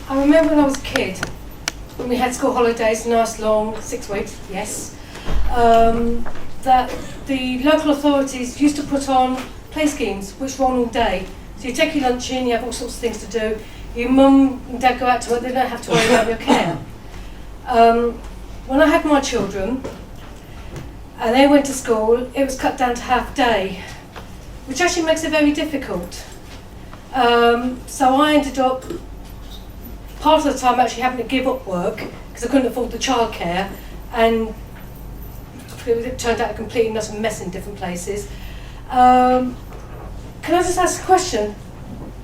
I remember when I was a kid, when we had school holidays, nice long 6 weeks, yes, that the local authorities used to put on play schemes which run all day. So you take your lunch in, you have all sorts of things to do. Your mum and dad go out to work, they don't have to worry about your care. When I had my children and they went to school, it was cut down to half day, which actually makes it very difficult. So I ended up part of the time actually having to give up work because I couldn't afford the childcare, and it turned out a complete mess in different places. Can I just ask a question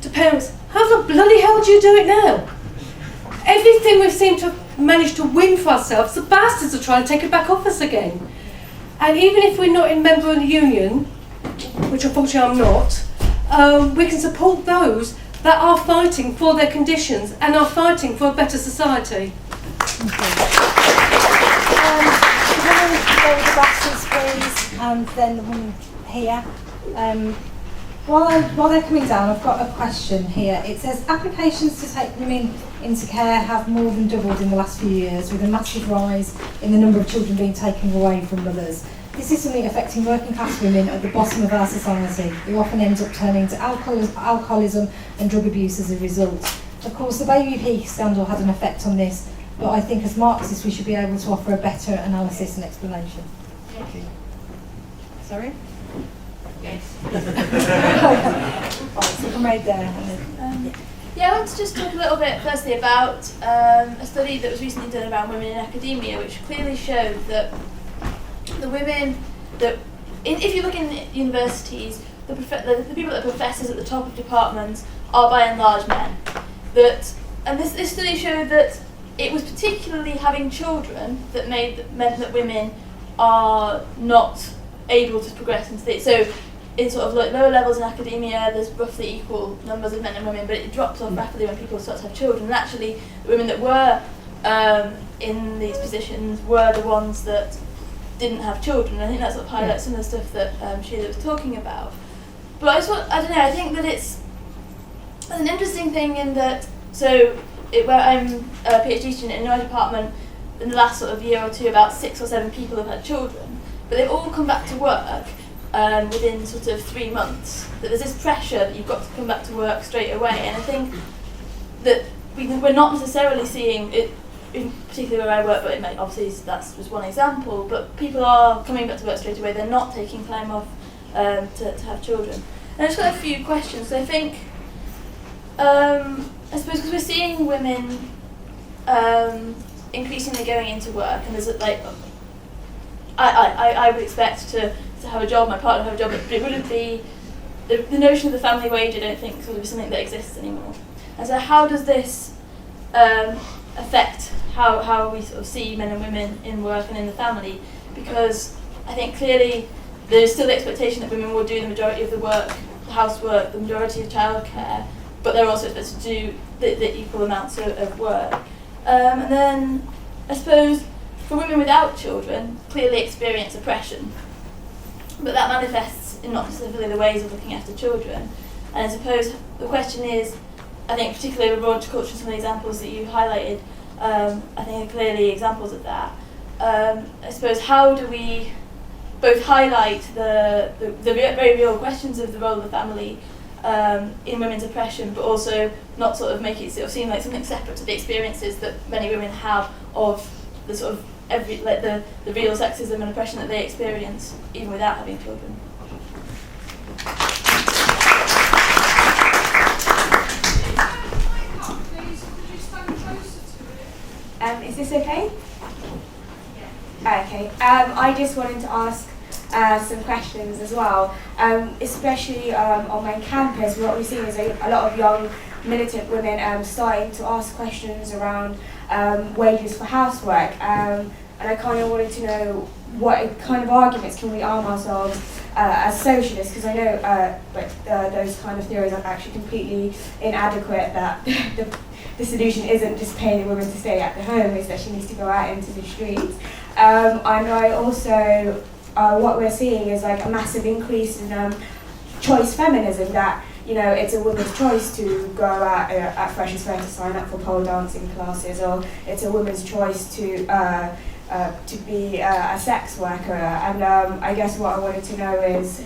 to parents? How the bloody hell do you do it now? Everything we've seemed to manage to win for ourselves, the bastards are trying to take it back off us again. And even if we're not a member of the union, which unfortunately I'm not, we can support those that are fighting for their conditions and are fighting for a better society. The glasses, please, and then the one here. While they're coming down, I've got a question here. It says applications to take women into care have more than doubled in the last few years, with a massive rise in the number of children being taken away from mothers. This is something affecting working class women at the bottom of our society, who often end up turning to alcoholism and drug abuse as a result. Of course, the baby peak scandal had an effect on this, but I think as Marxists we should be able to offer a better analysis and explanation. Thank you. Sorry? Yes. Right, so from right there. Yeah, I want to just talk a little bit firstly about a study that was recently done around women in academia, which clearly showed that the women that, if you look in universities, the people that are professors at the top of departments are by and large men. And this study showed that it was particularly having children that meant that women are not able to progress into this. So in sort of lower levels in academia, there's roughly equal numbers of men and women, but it drops off rapidly when people start to have children. And actually, the women that were in these positions were the ones that didn't have children. I think that sort of highlights some of the stuff that Sheila was talking about. But I don't know, I think that it's an interesting thing in that, where I'm a PhD student in my department, in the last sort of year or two, about 6 or 7 people have had children, but they've all come back to work within sort of 3 months. That there's this pressure that you've got to come back to work straight away, and I think that we're not necessarily seeing it, particularly where I work, but it may, obviously that's just one example, but people are coming back to work straight away, they're not taking time off to have children. And I've just got a few questions. So I think, I suppose because we're seeing women increasingly going into work, and there's like, I would expect to have a job, my partner have a job, but it wouldn't be, the notion of the family wage I don't think sort of is something that exists anymore. And so how does this affect how we sort of see men and women in work and in the family? Because I think clearly there's still the expectation that women will do the majority of the work, the housework, the majority of childcare, but they're also supposed to do the equal amounts of work. And then I suppose for women without children, clearly experience oppression, but that manifests in not necessarily the ways of looking after children. And I suppose the question is, I think particularly with raunch culture, some of the examples that you highlighted, I think are clearly examples of that. I suppose how do we both highlight the very real questions of the role of the family in women's oppression, but also not sort of make it sort of seem like something separate to the experiences that many women have of the sort of the real sexism and oppression that they experience even without having children. Is this okay? Yeah. Okay. I just wanted to ask some questions as well, especially on my campus. What we're seeing is a lot of young militant women starting to ask questions around wages for housework, and I kind of wanted to know what kind of arguments can we arm ourselves as socialists, because I know those kind of theories are actually completely inadequate, that the solution isn't just paying the woman to stay at the home, is that she needs to go out into the streets. And I also, what we're seeing is like a massive increase in choice feminism, that, you know, it's a woman's choice to go out at Freshers' Fair to sign up for pole dancing classes, or it's a woman's choice to be a sex worker. And I guess what I wanted to know is,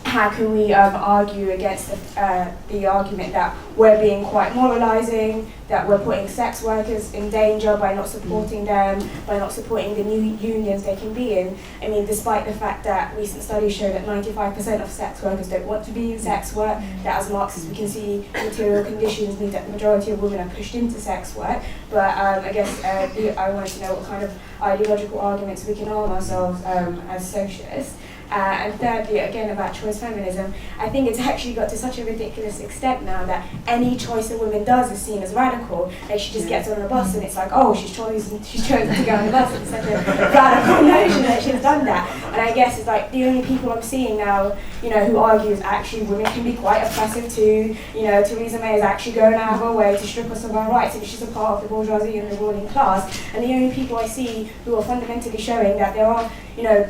how can we argue against the argument that we're being quite moralising, that we're putting sex workers in danger by not supporting them, by not supporting the new unions they can be in? I mean, despite the fact that recent studies show that 95% of sex workers don't want to be in sex work, that as Marxists we can see material conditions mean that the majority of women are pushed into sex work. But I guess I wanted to know what kind of ideological arguments we can arm ourselves as socialists. And thirdly, again about choice feminism, I think it's actually got to such a ridiculous extent now that any choice a woman does is seen as radical. Like, she just gets on a bus and it's like, oh, she's chosen to go on the bus. It's such a radical notion that she's done that. And I guess it's like the only people I'm seeing now, you know, who argue is actually women can be quite oppressive too. You know, Theresa May is actually going out of her way to strip us of our rights, and she's a part of the bourgeoisie and the ruling class. And the only people I see who are fundamentally showing that there are, you know,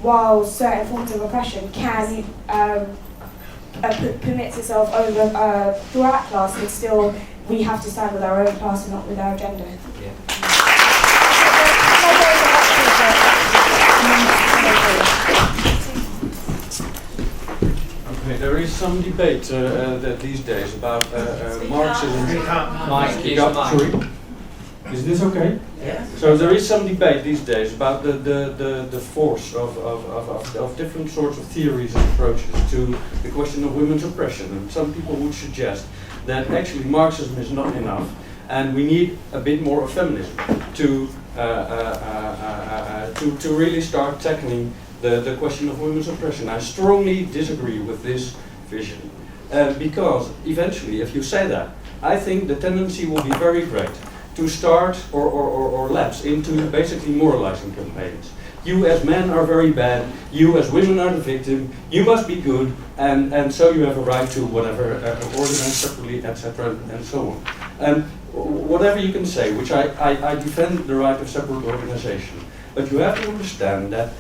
while certain forms of oppression can permits itself over throughout class, but still we have to stand with our own class and not with our gender. Okay, there is some debate that these days about Marxism. Sorry. Is this okay? Yeah. So there is some debate these days about the force of different sorts of theories and approaches to the question of women's oppression. And some people would suggest that actually Marxism is not enough, and we need a bit more of feminism to really start tackling the question of women's oppression. I strongly disagree with this vision, because eventually, if you say that, I think the tendency will be very great to start or lapse into basically moralizing campaigns. You as men are very bad, you as women are the victim, you must be good, and so you have a right to whatever, organize separately, etc., and so on. Whatever you can say, which I defend the right of separate organization, but you have to understand that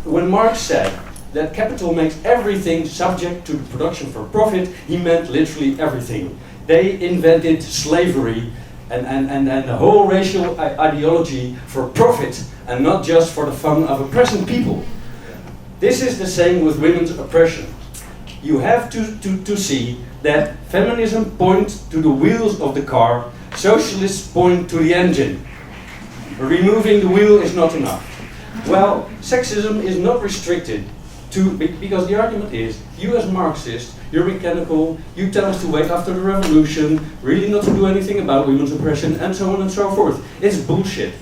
when Marx said that capital makes everything subject to the production for profit, he meant literally everything. They invented slavery and the whole racial ideology for profit and not just for the fun of oppressing people. This is the same with women's oppression. You have to see that feminism points to the wheels of the car, socialists point to the engine. Removing the wheel is not enough. Well, sexism is not restricted to, because the argument is, you as Marxist, you're mechanical, you tell us to wait after the revolution, really not to do anything about women's oppression, and so on and so forth. It's bullshit.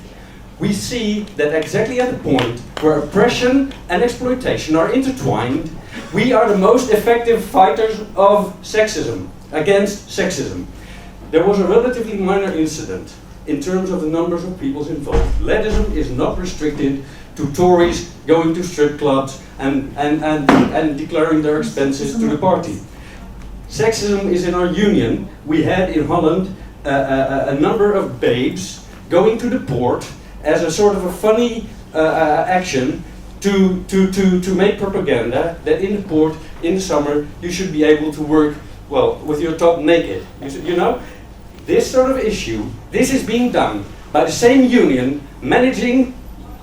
We see that exactly at the point where oppression and exploitation are intertwined, we are the most effective fighters of sexism, against sexism. There was a relatively minor incident in terms of the numbers of people involved. Leadism is not restricted to Tories going to strip clubs and declaring their expenses to the party. Sexism is in our union. We had in Holland a number of babes going to the port as a sort of a funny action to make propaganda that in the port in the summer you should be able to work, well, with your top naked. You know, this sort of issue, this is being done by the same union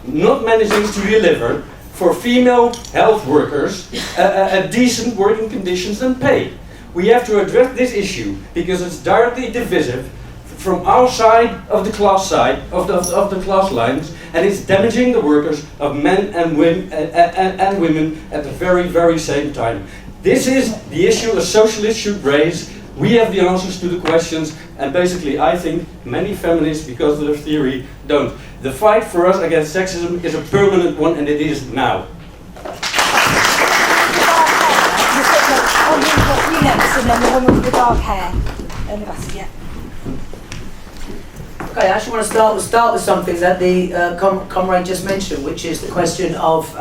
not managing to deliver for female health workers a decent working conditions and pay. We have to address this issue because it's directly divisive from our side of the class of the class lines, and it's damaging the workers of men and women at the very, very same time. This is the issue a socialist should raise. We have the answers to the questions, and basically I think many feminists, because of their theory, don't. The fight for us against sexism is a permanent one, and it is now. You next, and then the woman with the dark hair and the glasses, yeah. Okay, I actually want to start with something that the comrade just mentioned, which is the question of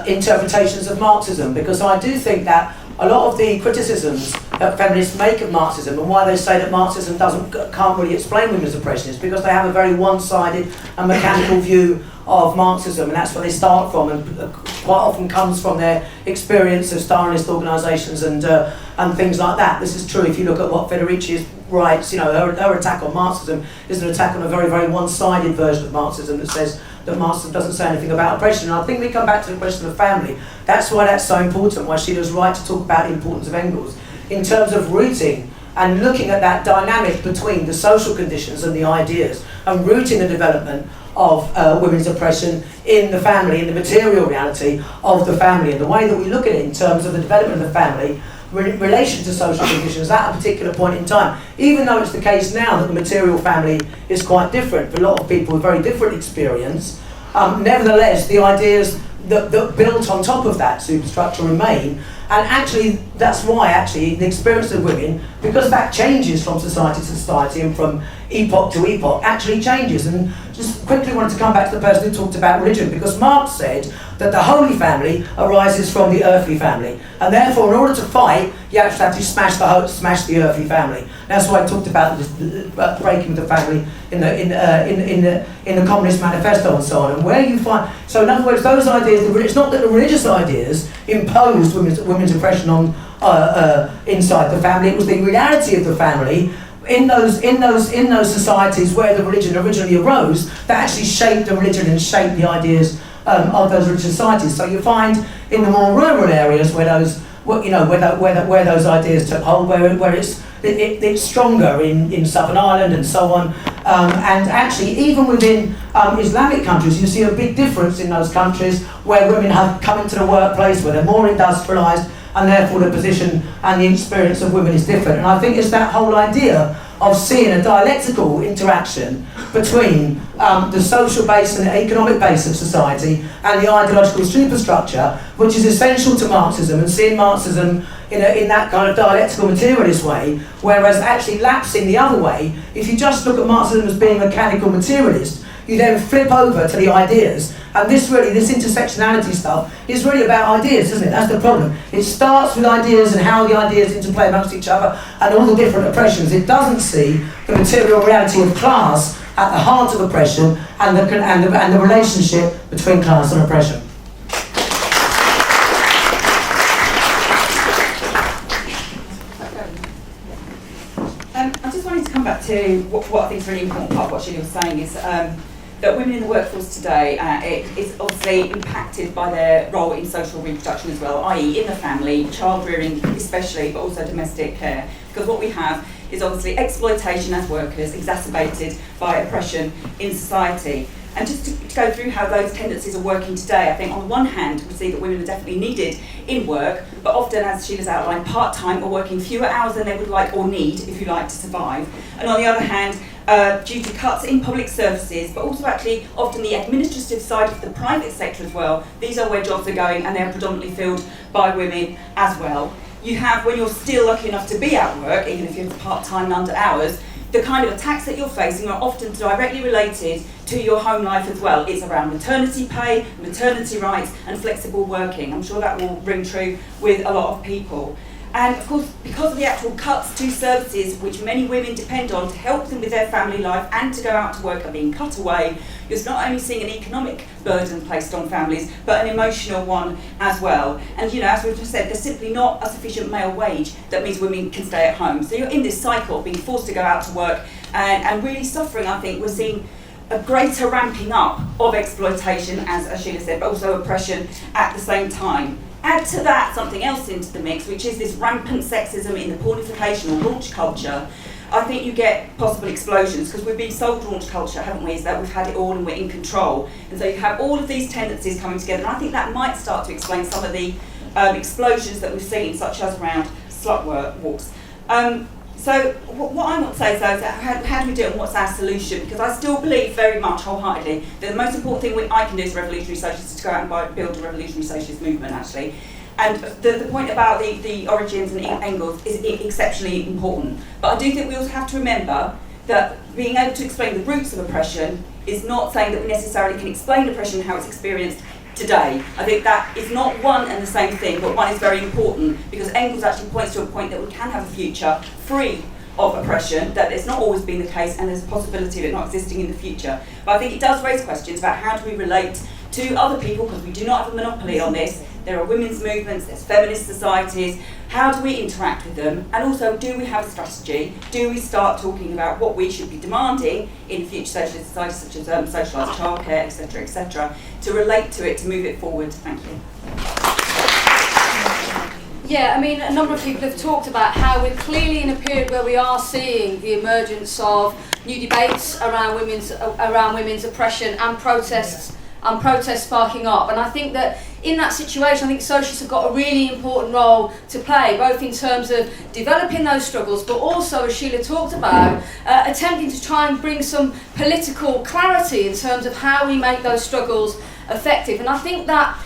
interpretations of Marxism, because I do think that a lot of the criticisms that feminists make of Marxism and why they say that Marxism can't really explain women's oppression is because they have a very one-sided and mechanical view of Marxism, and that's where they start from, and quite often comes from their experience of Stalinist organisations and things like that. This is true if you look at what Federici writes. You know, her attack on Marxism is an attack on a very, very one-sided version of Marxism that says that Marxism doesn't say anything about oppression. And I think we come back to the question of family. That's why that's so important, why Sheila's right to talk about the importance of Engels, in terms of rooting and looking at that dynamic between the social conditions and the ideas, and rooting the development of women's oppression in the family, in the material reality of the family, and the way that we look at it in terms of the development of the family in relation to social conditions at a particular point in time. Even though it's the case now that the material family is quite different for a lot of people with very different experience, nevertheless the ideas that built on top of that superstructure remain. And actually, that's why actually the experience of women, because that changes from society to society and from epoch to epoch, actually changes. And just quickly wanted to come back to the person who talked about religion, because Marx said that the holy family arises from the earthly family, and therefore in order to fight, you actually have to smash the earthly family. That's why I talked about breaking the family in the Communist Manifesto and so on. And where you find, so in other words, those ideas, it's not that the religious ideas imposed women's oppression on inside the family. It was the reality of the family in those societies where the religion originally arose that actually shaped the religion and shaped the ideas of those religious societies. So you find in the more rural areas where those where those ideas took hold, where it's stronger in Southern Ireland and so on, and actually even within Islamic countries you see a big difference in those countries where women have come into the workplace, where they're more industrialised, and therefore the position and the experience of women is different. And I think it's that whole idea of seeing a dialectical interaction between the social base and the economic base of society and the ideological superstructure, which is essential to Marxism, and seeing Marxism in that kind of dialectical materialist way, whereas actually lapsing the other way, if you just look at Marxism as being mechanical materialist, you then flip over to the ideas. And this intersectionality stuff is really about ideas, isn't it? That's the problem. It starts with ideas and how the ideas interplay amongst each other and all the different oppressions. It doesn't see the material reality of class at the heart of oppression and the relationship between class and oppression. I just wanted to come back to what I think is a really important part of what Sheila was saying is that women in the workforce today is obviously impacted by their role in social reproduction as well, i.e. in the family, child rearing especially, but also domestic care. Because what we have is obviously exploitation as workers exacerbated by oppression in society. And just to go through how those tendencies are working today, I think on the one hand we see that women are definitely needed in work, but often, as Sheila's outlined, part-time or working fewer hours than they would like or need, if you like, to survive. And on the other hand, due to cuts in public services, but also actually often the administrative side of the private sector as well, these are where jobs are going and they're predominantly filled by women as well. You have, when you're still lucky enough to be at work, even if you're part-time and under hours, the kind of attacks that you're facing are often directly related to your home life as well. It's around maternity pay, maternity rights and flexible working. I'm sure that will ring true with a lot of people. And of course, because of the actual cuts to services which many women depend on to help them with their family life and to go out to work are being cut away, you're not only seeing an economic burden placed on families, but an emotional one as well. And as we've just said, there's simply not a sufficient male wage that means women can stay at home. So you're in this cycle of being forced to go out to work and really suffering. I think we're seeing a greater ramping up of exploitation, as Sheila said, but also oppression at the same time. Add to that something else into the mix, which is this rampant sexism in the pornification or launch culture. I think you get possible explosions, because we've been sold launch culture, haven't we, is that we've had it all and we're in control. And so you have all of these tendencies coming together, and I think that might start to explain some of the explosions that we've seen, such as around slut walks. So what I want to say is, though, is how do we do it and what's our solution? Because I still believe very much wholeheartedly that the most important thing I can do as a revolutionary socialist is to go out and build a revolutionary socialist movement, actually. And the point about the origins and Engels is exceptionally important. But I do think we also have to remember that being able to explain the roots of oppression is not saying that we necessarily can explain oppression and how it's experienced today. I think that is not one and the same thing, but one is very important, because Engels actually points to a point that we can have a future free of oppression, that it's not always been the case, and there's a possibility of it not existing in the future. But I think it does raise questions about how do we relate to other people, because we do not have a monopoly on this. There are women's movements, there's feminist societies. How do we interact with them? And also, do we have a strategy? Do we start talking about what we should be demanding in future socialist societies, such as socialised childcare, etc., to relate to it, to move it forward? Thank you. Yeah, I mean, a number of people have talked about how we're clearly in a period where we are seeing the emergence of new debates around women's oppression and protests sparking up. And I think that in that situation, I think socialists have got a really important role to play, both in terms of developing those struggles, but also, as Sheila talked about, attempting to try and bring some political clarity in terms of how we make those struggles effective. And I think that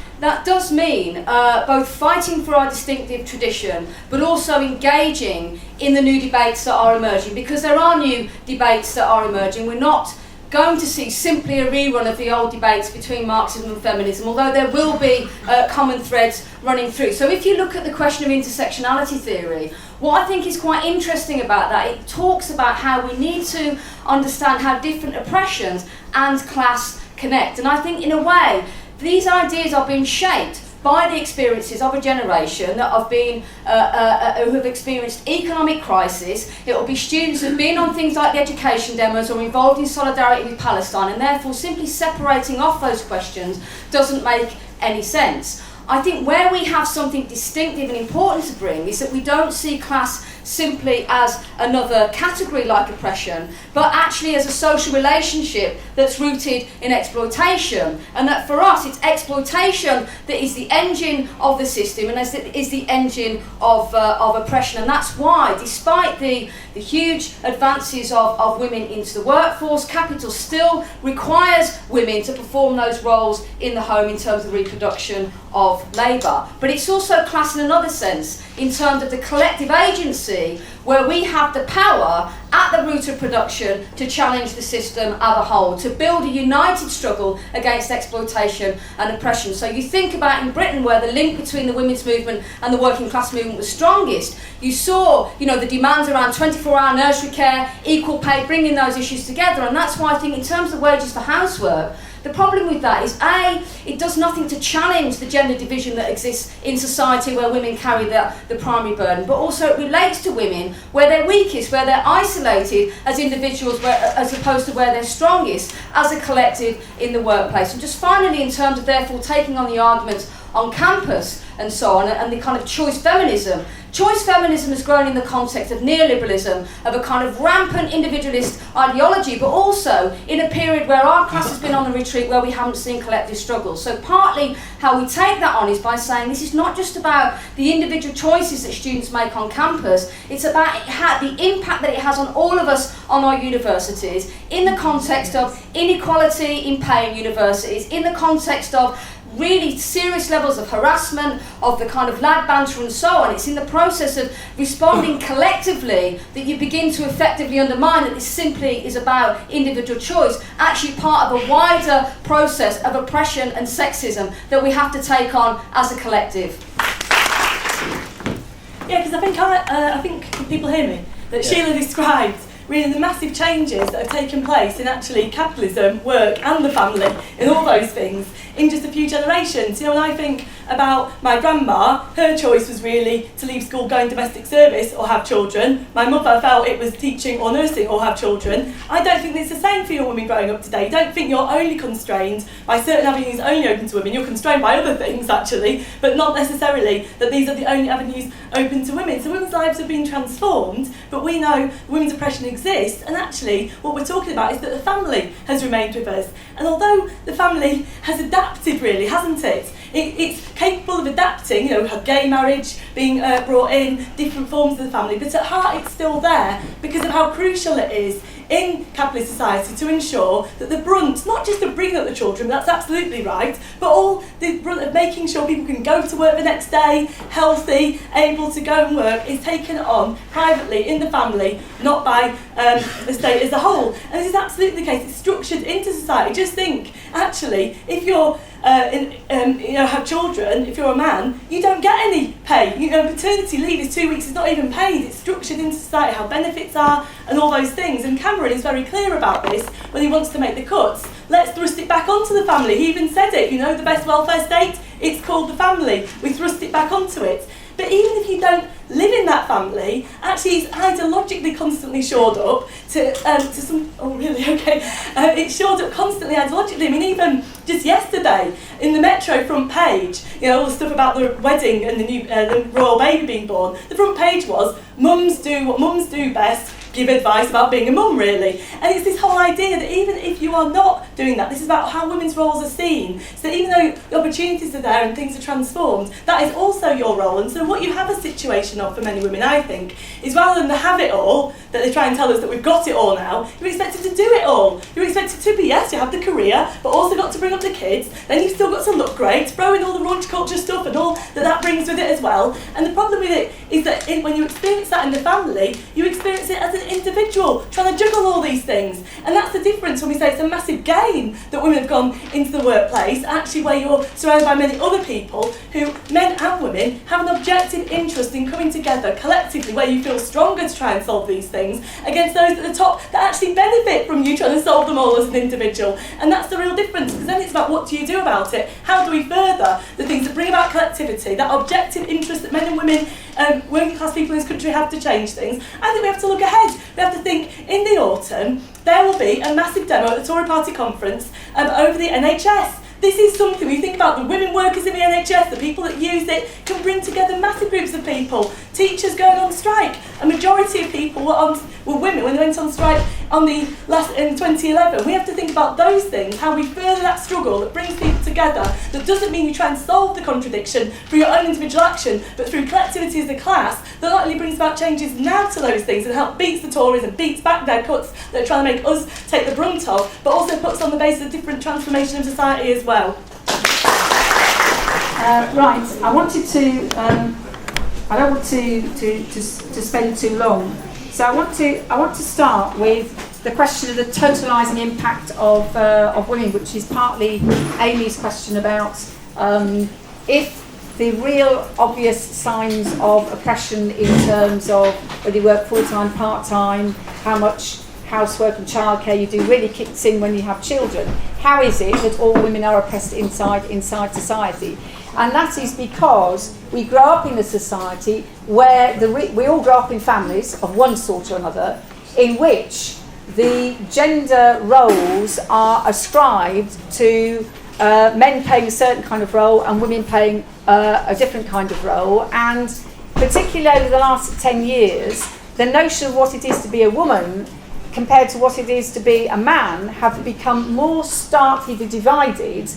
does mean both fighting for our distinctive tradition, but also engaging in the new debates that are emerging, because there are new debates that are emerging. We're not going to see simply a rerun of the old debates between Marxism and feminism, although there will be common threads running through. So if you look at the question of intersectionality theory, what I think is quite interesting about that, it talks about how we need to understand how different oppressions and class connect. And I think in a way, these ideas are being shaped by the experiences of a generation that have been, who have experienced economic crisis. It will be students who have been on things like the education demos or involved in solidarity with Palestine, and therefore simply separating off those questions doesn't make any sense. I think where we have something distinctive and important to bring is that we don't see class simply as another category like oppression, but actually as a social relationship that's rooted in exploitation, and that for us it's exploitation that is the engine of the system and is the engine of oppression. And that's why, despite the huge advances of women into the workforce, capital still requires women to perform those roles in the home in terms of reproduction of labour. But it's also class in another sense, in terms of the collective agency where we have the power at the root of production to challenge the system as a whole, to build a united struggle against exploitation and oppression. So you think about in Britain, where the link between the women's movement and the working class movement was strongest, you saw, the demands around 24-hour nursery care, equal pay, bringing those issues together. And that's why I think in terms of wages for housework, the problem with that is, A, it does nothing to challenge the gender division that exists in society where women carry the primary burden, but also it relates to women where they're weakest, where they're isolated as individuals, as opposed to where they're strongest as a collective in the workplace. And just finally, in terms of therefore taking on the arguments on campus and so on, and the kind of choice feminism has grown in the context of neoliberalism, of a kind of rampant individualist ideology, but also in a period where our class has been on the retreat, where we haven't seen collective struggles. So partly how we take that on is by saying this is not just about the individual choices that students make on campus, it's about the impact that it has on all of us on our universities, in the context of inequality in pay in universities, in the context of really serious levels of harassment, of the kind of lad banter and so on. It's in the process of responding collectively that you begin to effectively undermine that this simply is about individual choice, actually part of a wider process of oppression and sexism that we have to take on as a collective. Yeah, because I think people hear me, that Sheila described really the massive changes that have taken place in actually capitalism, work and the family, in all those things, in just a few generations. When I think about my grandma, her choice was really to leave school, go in domestic service or have children. My mother felt it was teaching or nursing or have children. I don't think it's the same for your women growing up today. Don't think you're only constrained by certain avenues only open to women. You're constrained by other things actually, but not necessarily that these are the only avenues open to women. So women's lives have been transformed, but we know women's oppression exists, and actually what we're talking about is that the family has remained with us. And although the family has adapted really, hasn't it? It's capable of adapting, gay marriage being brought in, different forms of the family, but at heart it's still there because of how crucial it is in capitalist society to ensure that the brunt, not just of bringing up the children, that's absolutely right, but all the brunt of making sure people can go to work the next day, healthy, able to go and work, is taken on privately in the family, not by the state as a whole. And this is absolutely the case. It's structured into society. Just think, actually, if you're have children, if you're a man, you don't get any pay. Paternity leave is 2 weeks, it's not even paid. It's structured into society, how benefits are, and all those things. And Cameron is very clear about this when he wants to make the cuts. Let's thrust it back onto the family. He even said it, the best welfare state, it's called the family. We thrust it back onto it. But even if you don't live in that family, actually it's ideologically constantly shored up to some... Oh, really? Okay. It's shored up constantly ideologically. I mean, even just yesterday, in the Metro front page, all the stuff about the wedding and the royal baby being born, the front page was, mums do what mums do best, give advice about being a mum, really. And it's this whole idea that even if you are not doing that, this is about how women's roles are seen. So even though the opportunities are there and things are transformed, that is also your role. And so what you have a situation of for many women, I think, is rather than the have it all, that they try and tell us that we've got it all now, you're expected to do it all. You're expected to be, yes, you have the career, but also got to bring up the kids, then you've still got to look great, throw in all the raunch culture stuff and all that brings with it as well. And the problem with it is that when you experience that in the family, you experience it as an individual, trying to juggle all these things. And that's the difference when we say it's a massive gain that women have gone into the workplace, actually where you're surrounded by many other people who, men and women, have an objective interest in coming together collectively where you feel stronger to try and solve these things against those at the top that actually benefit from you trying to solve them all as an individual. And that's the real difference, because then it's about what do you do about it? How do we further the things that bring about collectivity, that objective interest that men and women, working class people in this country have to change things? I think we have to look ahead. We have to think in the autumn there will be a massive demo at the Tory Party conference over the NHS. This is something, when you think about the women workers in the NHS, the people that use it, can bring together massive groups of people. Teachers going on strike. A majority of people were women when they went on strike in 2011. We have to think about those things, how we further that struggle that brings people together, that doesn't mean you try and solve the contradiction through your own individual action, but through collectivity as a class, that not only brings about changes now to those things and help beats the Tories and beats back their cuts that are trying to make us take the brunt of, but also puts on the basis of different transformation of society as well. Right, I wanted to, I don't want to spend too long, so I want to start with the question of the totalising impact of women, which is partly Amy's question about if the real obvious signs of oppression in terms of whether you work full-time, part-time, how much housework and childcare you do really kicks in when you have children. How is it that all women are oppressed inside society? And that is because we grow up in a society where we all grow up in families of one sort or another, in which the gender roles are ascribed to men playing a certain kind of role and women playing a different kind of role. And particularly over the last 10 years, the notion of what it is to be a woman compared to what it is to be a man have become more starkly divided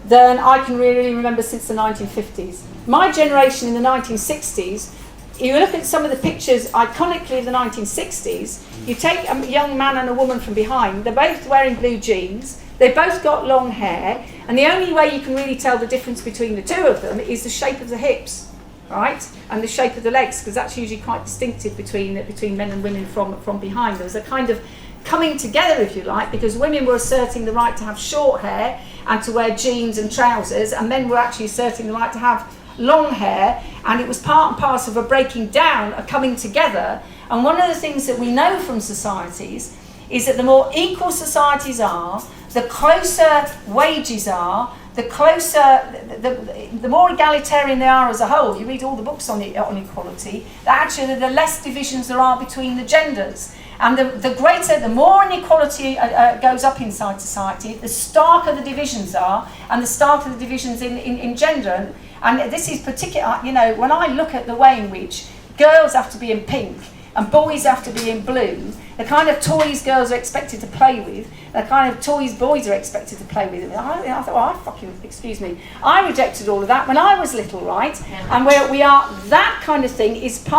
than I can really remember since the 1950s. My generation in the 1960s, you look at some of the pictures iconically of the 1960s, you take a young man and a woman from behind, they're both wearing blue jeans, they both got long hair, and the only way you can really tell the difference between the two of them is the shape of the hips, right? And the shape of the legs, because that's usually quite distinctive between men and women from behind. There was a kind of coming together, if you like, because women were asserting the right to have short hair and to wear jeans and trousers, and men were actually asserting the right to have long hair, and it was part and parcel of a breaking down, a coming together. And one of the things that we know from societies is that the more equal societies are, the closer wages are, the closer, the more egalitarian they are as a whole. You read all the books on equality, that actually the less divisions there are between the genders. And the more inequality goes up inside society, the starker the divisions are, and the starker the divisions in gender. And this is particular, when I look at the way in which girls have to be in pink and boys have to be in blue, the kind of toys girls are expected to play with, the kind of toys boys are expected to play with. I thought, I rejected all of that when I was little, right? And where we are, that kind of thing is the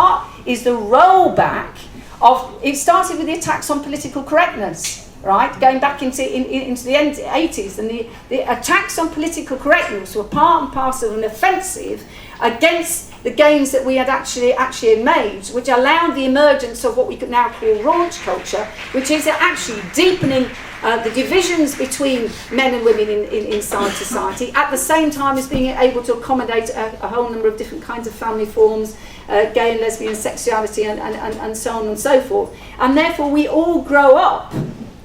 rollback of, it started with the attacks on political correctness, right? Going back into the 80s, and the attacks on political correctness were part and parcel of an offensive against the gains that we had actually made, which allowed the emergence of what we could now call raunch culture, which is actually deepening the divisions between men and women inside society, at the same time as being able to accommodate a whole number of different kinds of family forms, gay and lesbian sexuality, and so on and so forth. And therefore we all grow up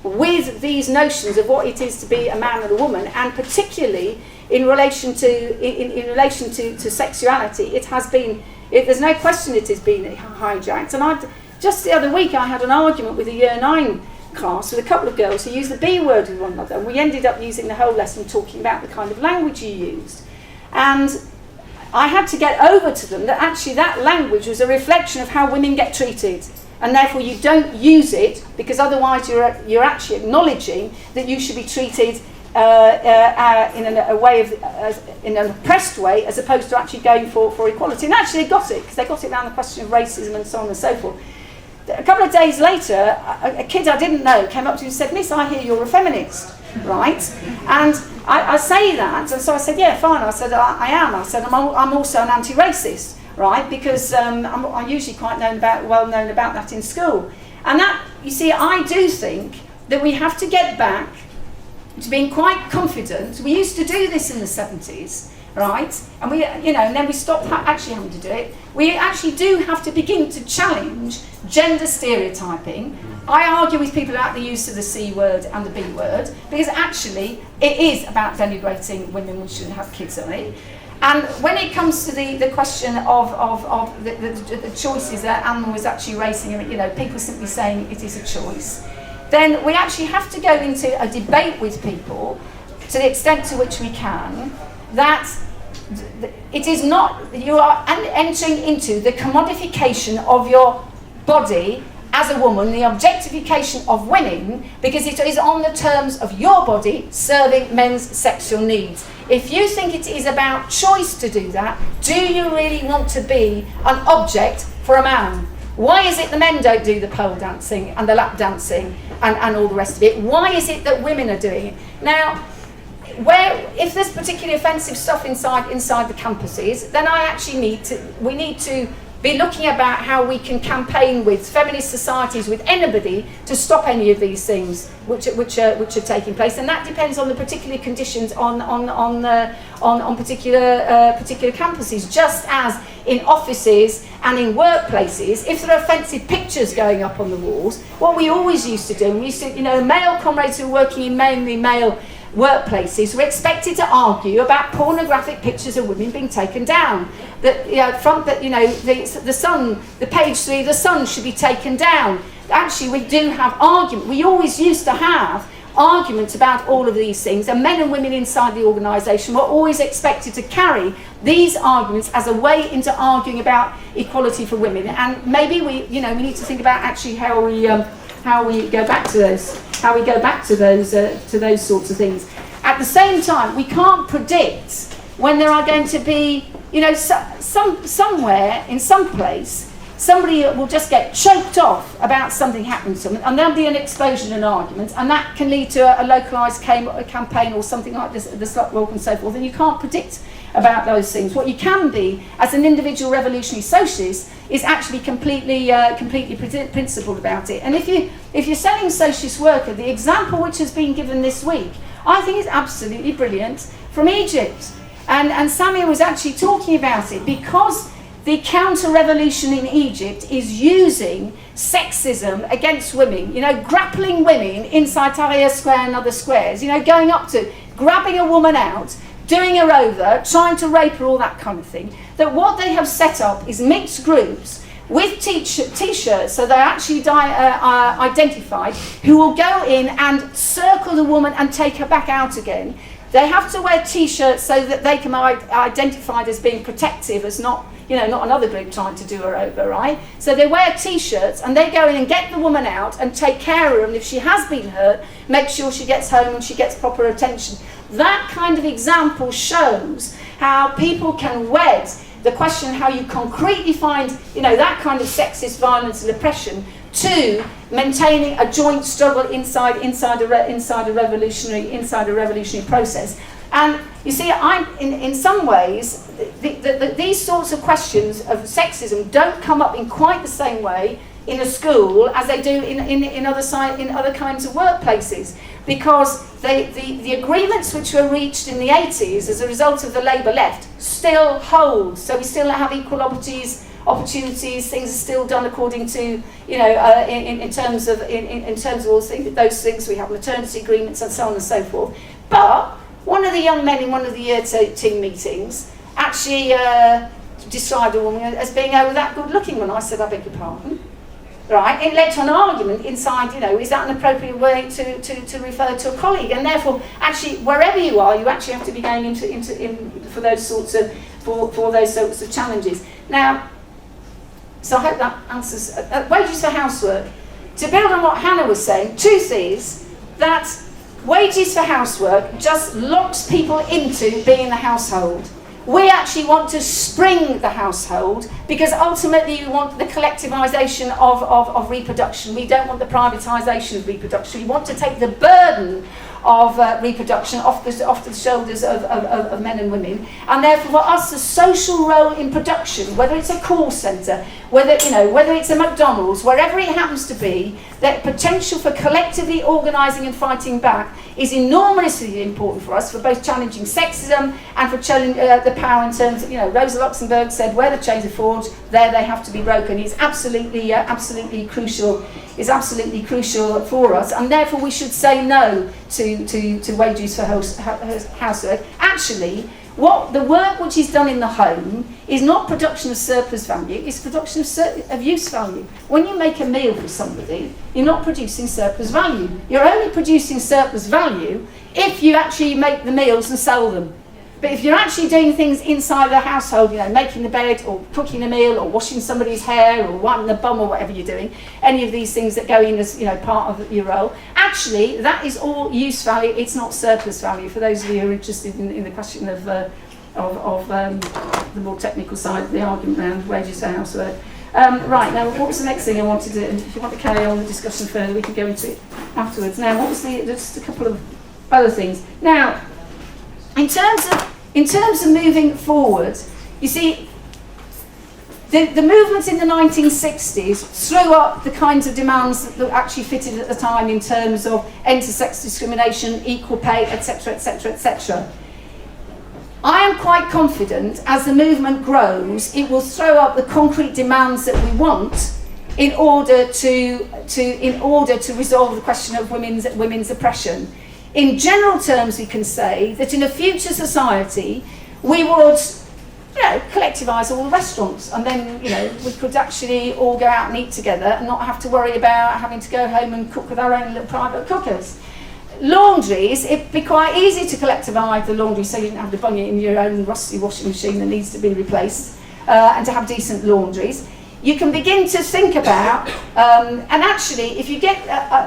with these notions of what it is to be a man and a woman, and particularly in relation to sexuality, it has been, there's no question it has been hijacked. And just the other week I had an argument with a Year 9 class with a couple of girls who used the B word with one another, and we ended up using the whole lesson talking about the kind of language you used. And I had to get over to them that actually that language was a reflection of how women get treated, and therefore you don't use it because otherwise you're actually acknowledging that you should be treated in an oppressed way, as opposed to actually going for equality. And actually they got it, because they got it around the question of racism and so on and so forth. A couple of days later, a kid I didn't know came up to me and said, "Miss, I hear you're a feminist," right? And I say that, and so I said, "Yeah, fine." I said, I am. I said, I'm also an anti-racist, right? Because I'm usually quite well known about that in school. And that, you see, I do think that we have to get back to being quite confident. We used to do this in the 70s, right? And we, and then we stopped actually having to do it. We actually do have to begin to challenge gender stereotyping. I argue with people about the use of the C word and the B word, because actually it is about denigrating women who shouldn't have kids on it. And when it comes to the question of the choices that Anne was actually raising, people simply saying it is a choice, then we actually have to go into a debate with people to the extent to which we can, that it is not, you are entering into the commodification of your body as a woman, the objectification of women, because it is on the terms of your body serving men's sexual needs. If you think it is about choice to do that, do you really want to be an object for a man? Why is it the men don't do the pole dancing and the lap dancing and all the rest of it? Why is it that women are doing it? Now, if there's particularly offensive stuff inside the campuses, then we need to be looking about how we can campaign with feminist societies, with anybody, to stop any of these things which are taking place, and that depends on the particular conditions on particular campuses. Just as in offices and in workplaces, if there are offensive pictures going up on the walls, what we always used to do, male comrades who are working in mainly male workplaces were expected to argue about pornographic pictures of women being taken down. That the page 3 of the Sun should be taken down. Actually, we do have argument. We always used to have arguments about all of these things, and men and women inside the organisation were always expected to carry these arguments as a way into arguing about equality for women. And maybe we need to think about actually how we go back to those sorts of things. At the same time, we can't predict when there are going to be, somewhere in some place, somebody will just get choked off about something happening to them, and there'll be an explosion in argument, and that can lead to a localised campaign or something like this, the slut walk and so forth. And you can't predict about those things. What you can be, as an individual revolutionary socialist, is actually completely principled about it. And if you're selling socialist worker, the example which has been given this week, I think is absolutely brilliant, from Egypt. And Samuel was actually talking about it, because the counter-revolution in Egypt is using sexism against women, grappling women inside Tahrir Square and other squares, going up to, grabbing a woman out, doing her over, trying to rape her, all that kind of thing. That what they have set up is mixed groups with t-shirts, so they're actually identified, who will go in and circle the woman and take her back out again. They have to wear t-shirts so that they can be identified as being protective, as not another group trying to do her over, right? So they wear t-shirts and they go in and get the woman out and take care of her, and if she has been hurt, make sure she gets home and she gets proper attention. That kind of example shows how people can wed the question of how you concretely find, that kind of sexist violence and oppression, to maintaining a joint struggle inside a revolutionary process. And you see, in some ways, these sorts of questions of sexism don't come up in quite the same way in a school as they do in other kinds of workplaces, because the agreements which were reached in the 80s as a result of the Labour left still hold. So we still have equal opportunities, things are still done according to, in terms of all those things. We have maternity agreements and so on and so forth. But one of the young men in one of the year team meetings actually described a woman as being that good looking when I said, I beg your pardon. Right, it led to an argument inside, is that an appropriate way to refer to a colleague? And therefore, actually, wherever you are, you actually have to be going in for those sorts of challenges. Now, so I hope that answers wages for housework. To build on what Hannah was saying, truth is that wages for housework just locks people into being in the household. We actually want to spring the household because ultimately we want the collectivisation of reproduction. We don't want the privatisation of reproduction. We want to take the burden of reproduction off the shoulders of men and women. And therefore for us, the social role in production, whether it's a call centre, whether it's a McDonald's, wherever it happens to be, the potential for collectively organising and fighting back is enormously important for us, for both challenging sexism and for challenging the power in terms of, Rosa Luxemburg said, where the chains are forged, there they have to be broken. It's absolutely crucial. Is absolutely crucial for us, and therefore we should say no to wages for housework. Actually, what the work which is done in the home is not production of surplus value, it's production of use value. When you make a meal for somebody, you're not producing surplus value. You're only producing surplus value if you actually make the meals and sell them. But if you're actually doing things inside the household, making the bed or cooking a meal or washing somebody's hair or wiping the bum or whatever you're doing, any of these things that go in as part of your role, actually that is all use value. It's not surplus value. For those of you who are interested in the question of the more technical side of the argument around wages for housework. Right, now what was the next thing I wanted to, and if you want to carry on the discussion further, we can go into it afterwards. Now, what was just a couple of other things. Now, in terms of moving forward, you see, the movements in the 1960s threw up the kinds of demands that actually fitted at the time in terms of end to sex discrimination, equal pay, etc., etc., etc. I am quite confident as the movement grows, it will throw up the concrete demands that we want in order to resolve the question of women's oppression. In general terms, we can say that in a future society, we would, collectivise all the restaurants, and then, we could actually all go out and eat together and not have to worry about having to go home and cook with our own little private cookers. Laundries, it'd be quite easy to collectivise the laundry so you didn't have to bung it in your own rusty washing machine that needs to be replaced, and to have decent laundries. You can begin to think about, and actually, if you get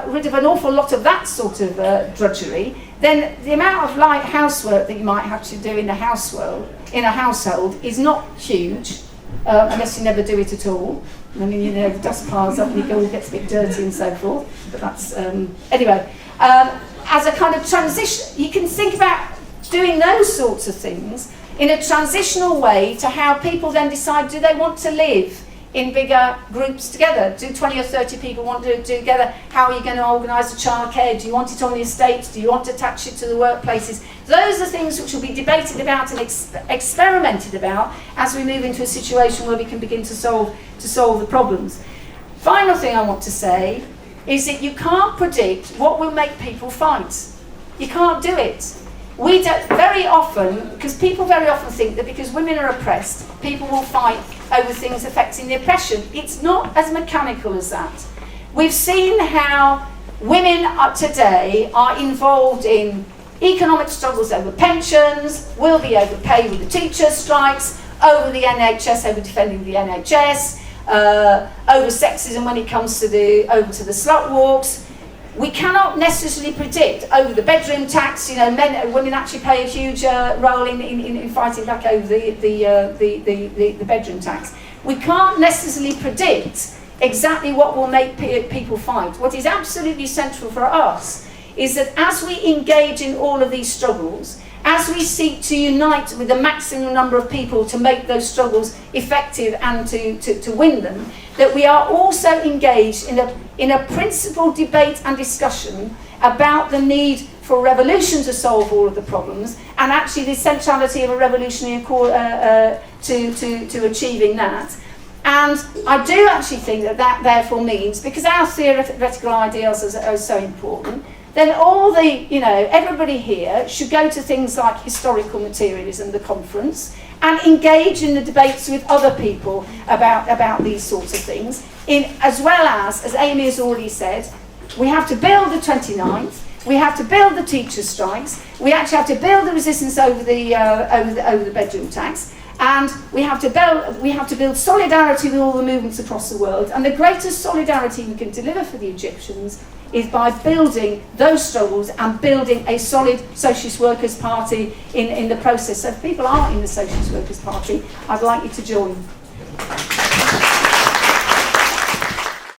rid of an awful lot of that sort of drudgery, then the amount of light housework that you might have to do in a household is not huge, unless you never do it at all. I mean, the dust piles up and it all gets a bit dirty and so forth. But that's anyway. As a kind of transition, you can think about doing those sorts of things in a transitional way to how people then decide, do they want to live in bigger groups together? Do 20 or 30 people want to do it together? How are you going to organise the childcare? Do you want it on the estates? Do you want to attach it to the workplaces? Those are things which will be debated about and experimented about as we move into a situation where we can begin to solve the problems. Final thing I want to say is that you can't predict what will make people fight. You can't do it. We don't, very often, because people very often think that because women are oppressed, people will fight over things affecting the oppression. It's not as mechanical as that. We've seen how women today are involved in economic struggles over pensions, will be over pay with the teachers' strikes, over the NHS, over defending the NHS, over sexism when it comes to the slut walks. We cannot necessarily predict over the bedroom tax. Men and women actually play a huge role in fighting back over the bedroom tax. We can't necessarily predict exactly what will make people fight. What is absolutely central for us is that as we engage in all of these struggles, as we seek to unite with the maximum number of people to make those struggles effective and to win them, that we are also engaged in a principled debate and discussion about the need for revolution to solve all of the problems, and actually the essentiality of a revolutionary to achieving that. And I do actually think that therefore means, because our theoretical ideals are so important, then everybody here should go to things like Historical Materialism, the conference, and engage in the debates with other people about these sorts of things. As well as Amy has already said, we have to build the 29th, we have to build the teachers' strikes, we actually have to build the resistance over the bedroom tax, and we have to build solidarity with all the movements across the world. And the greatest solidarity we can deliver for the Egyptians is by building those struggles and building a solid Socialist Workers' Party in the process. So if people aren't in the Socialist Workers' Party, I'd like you to join.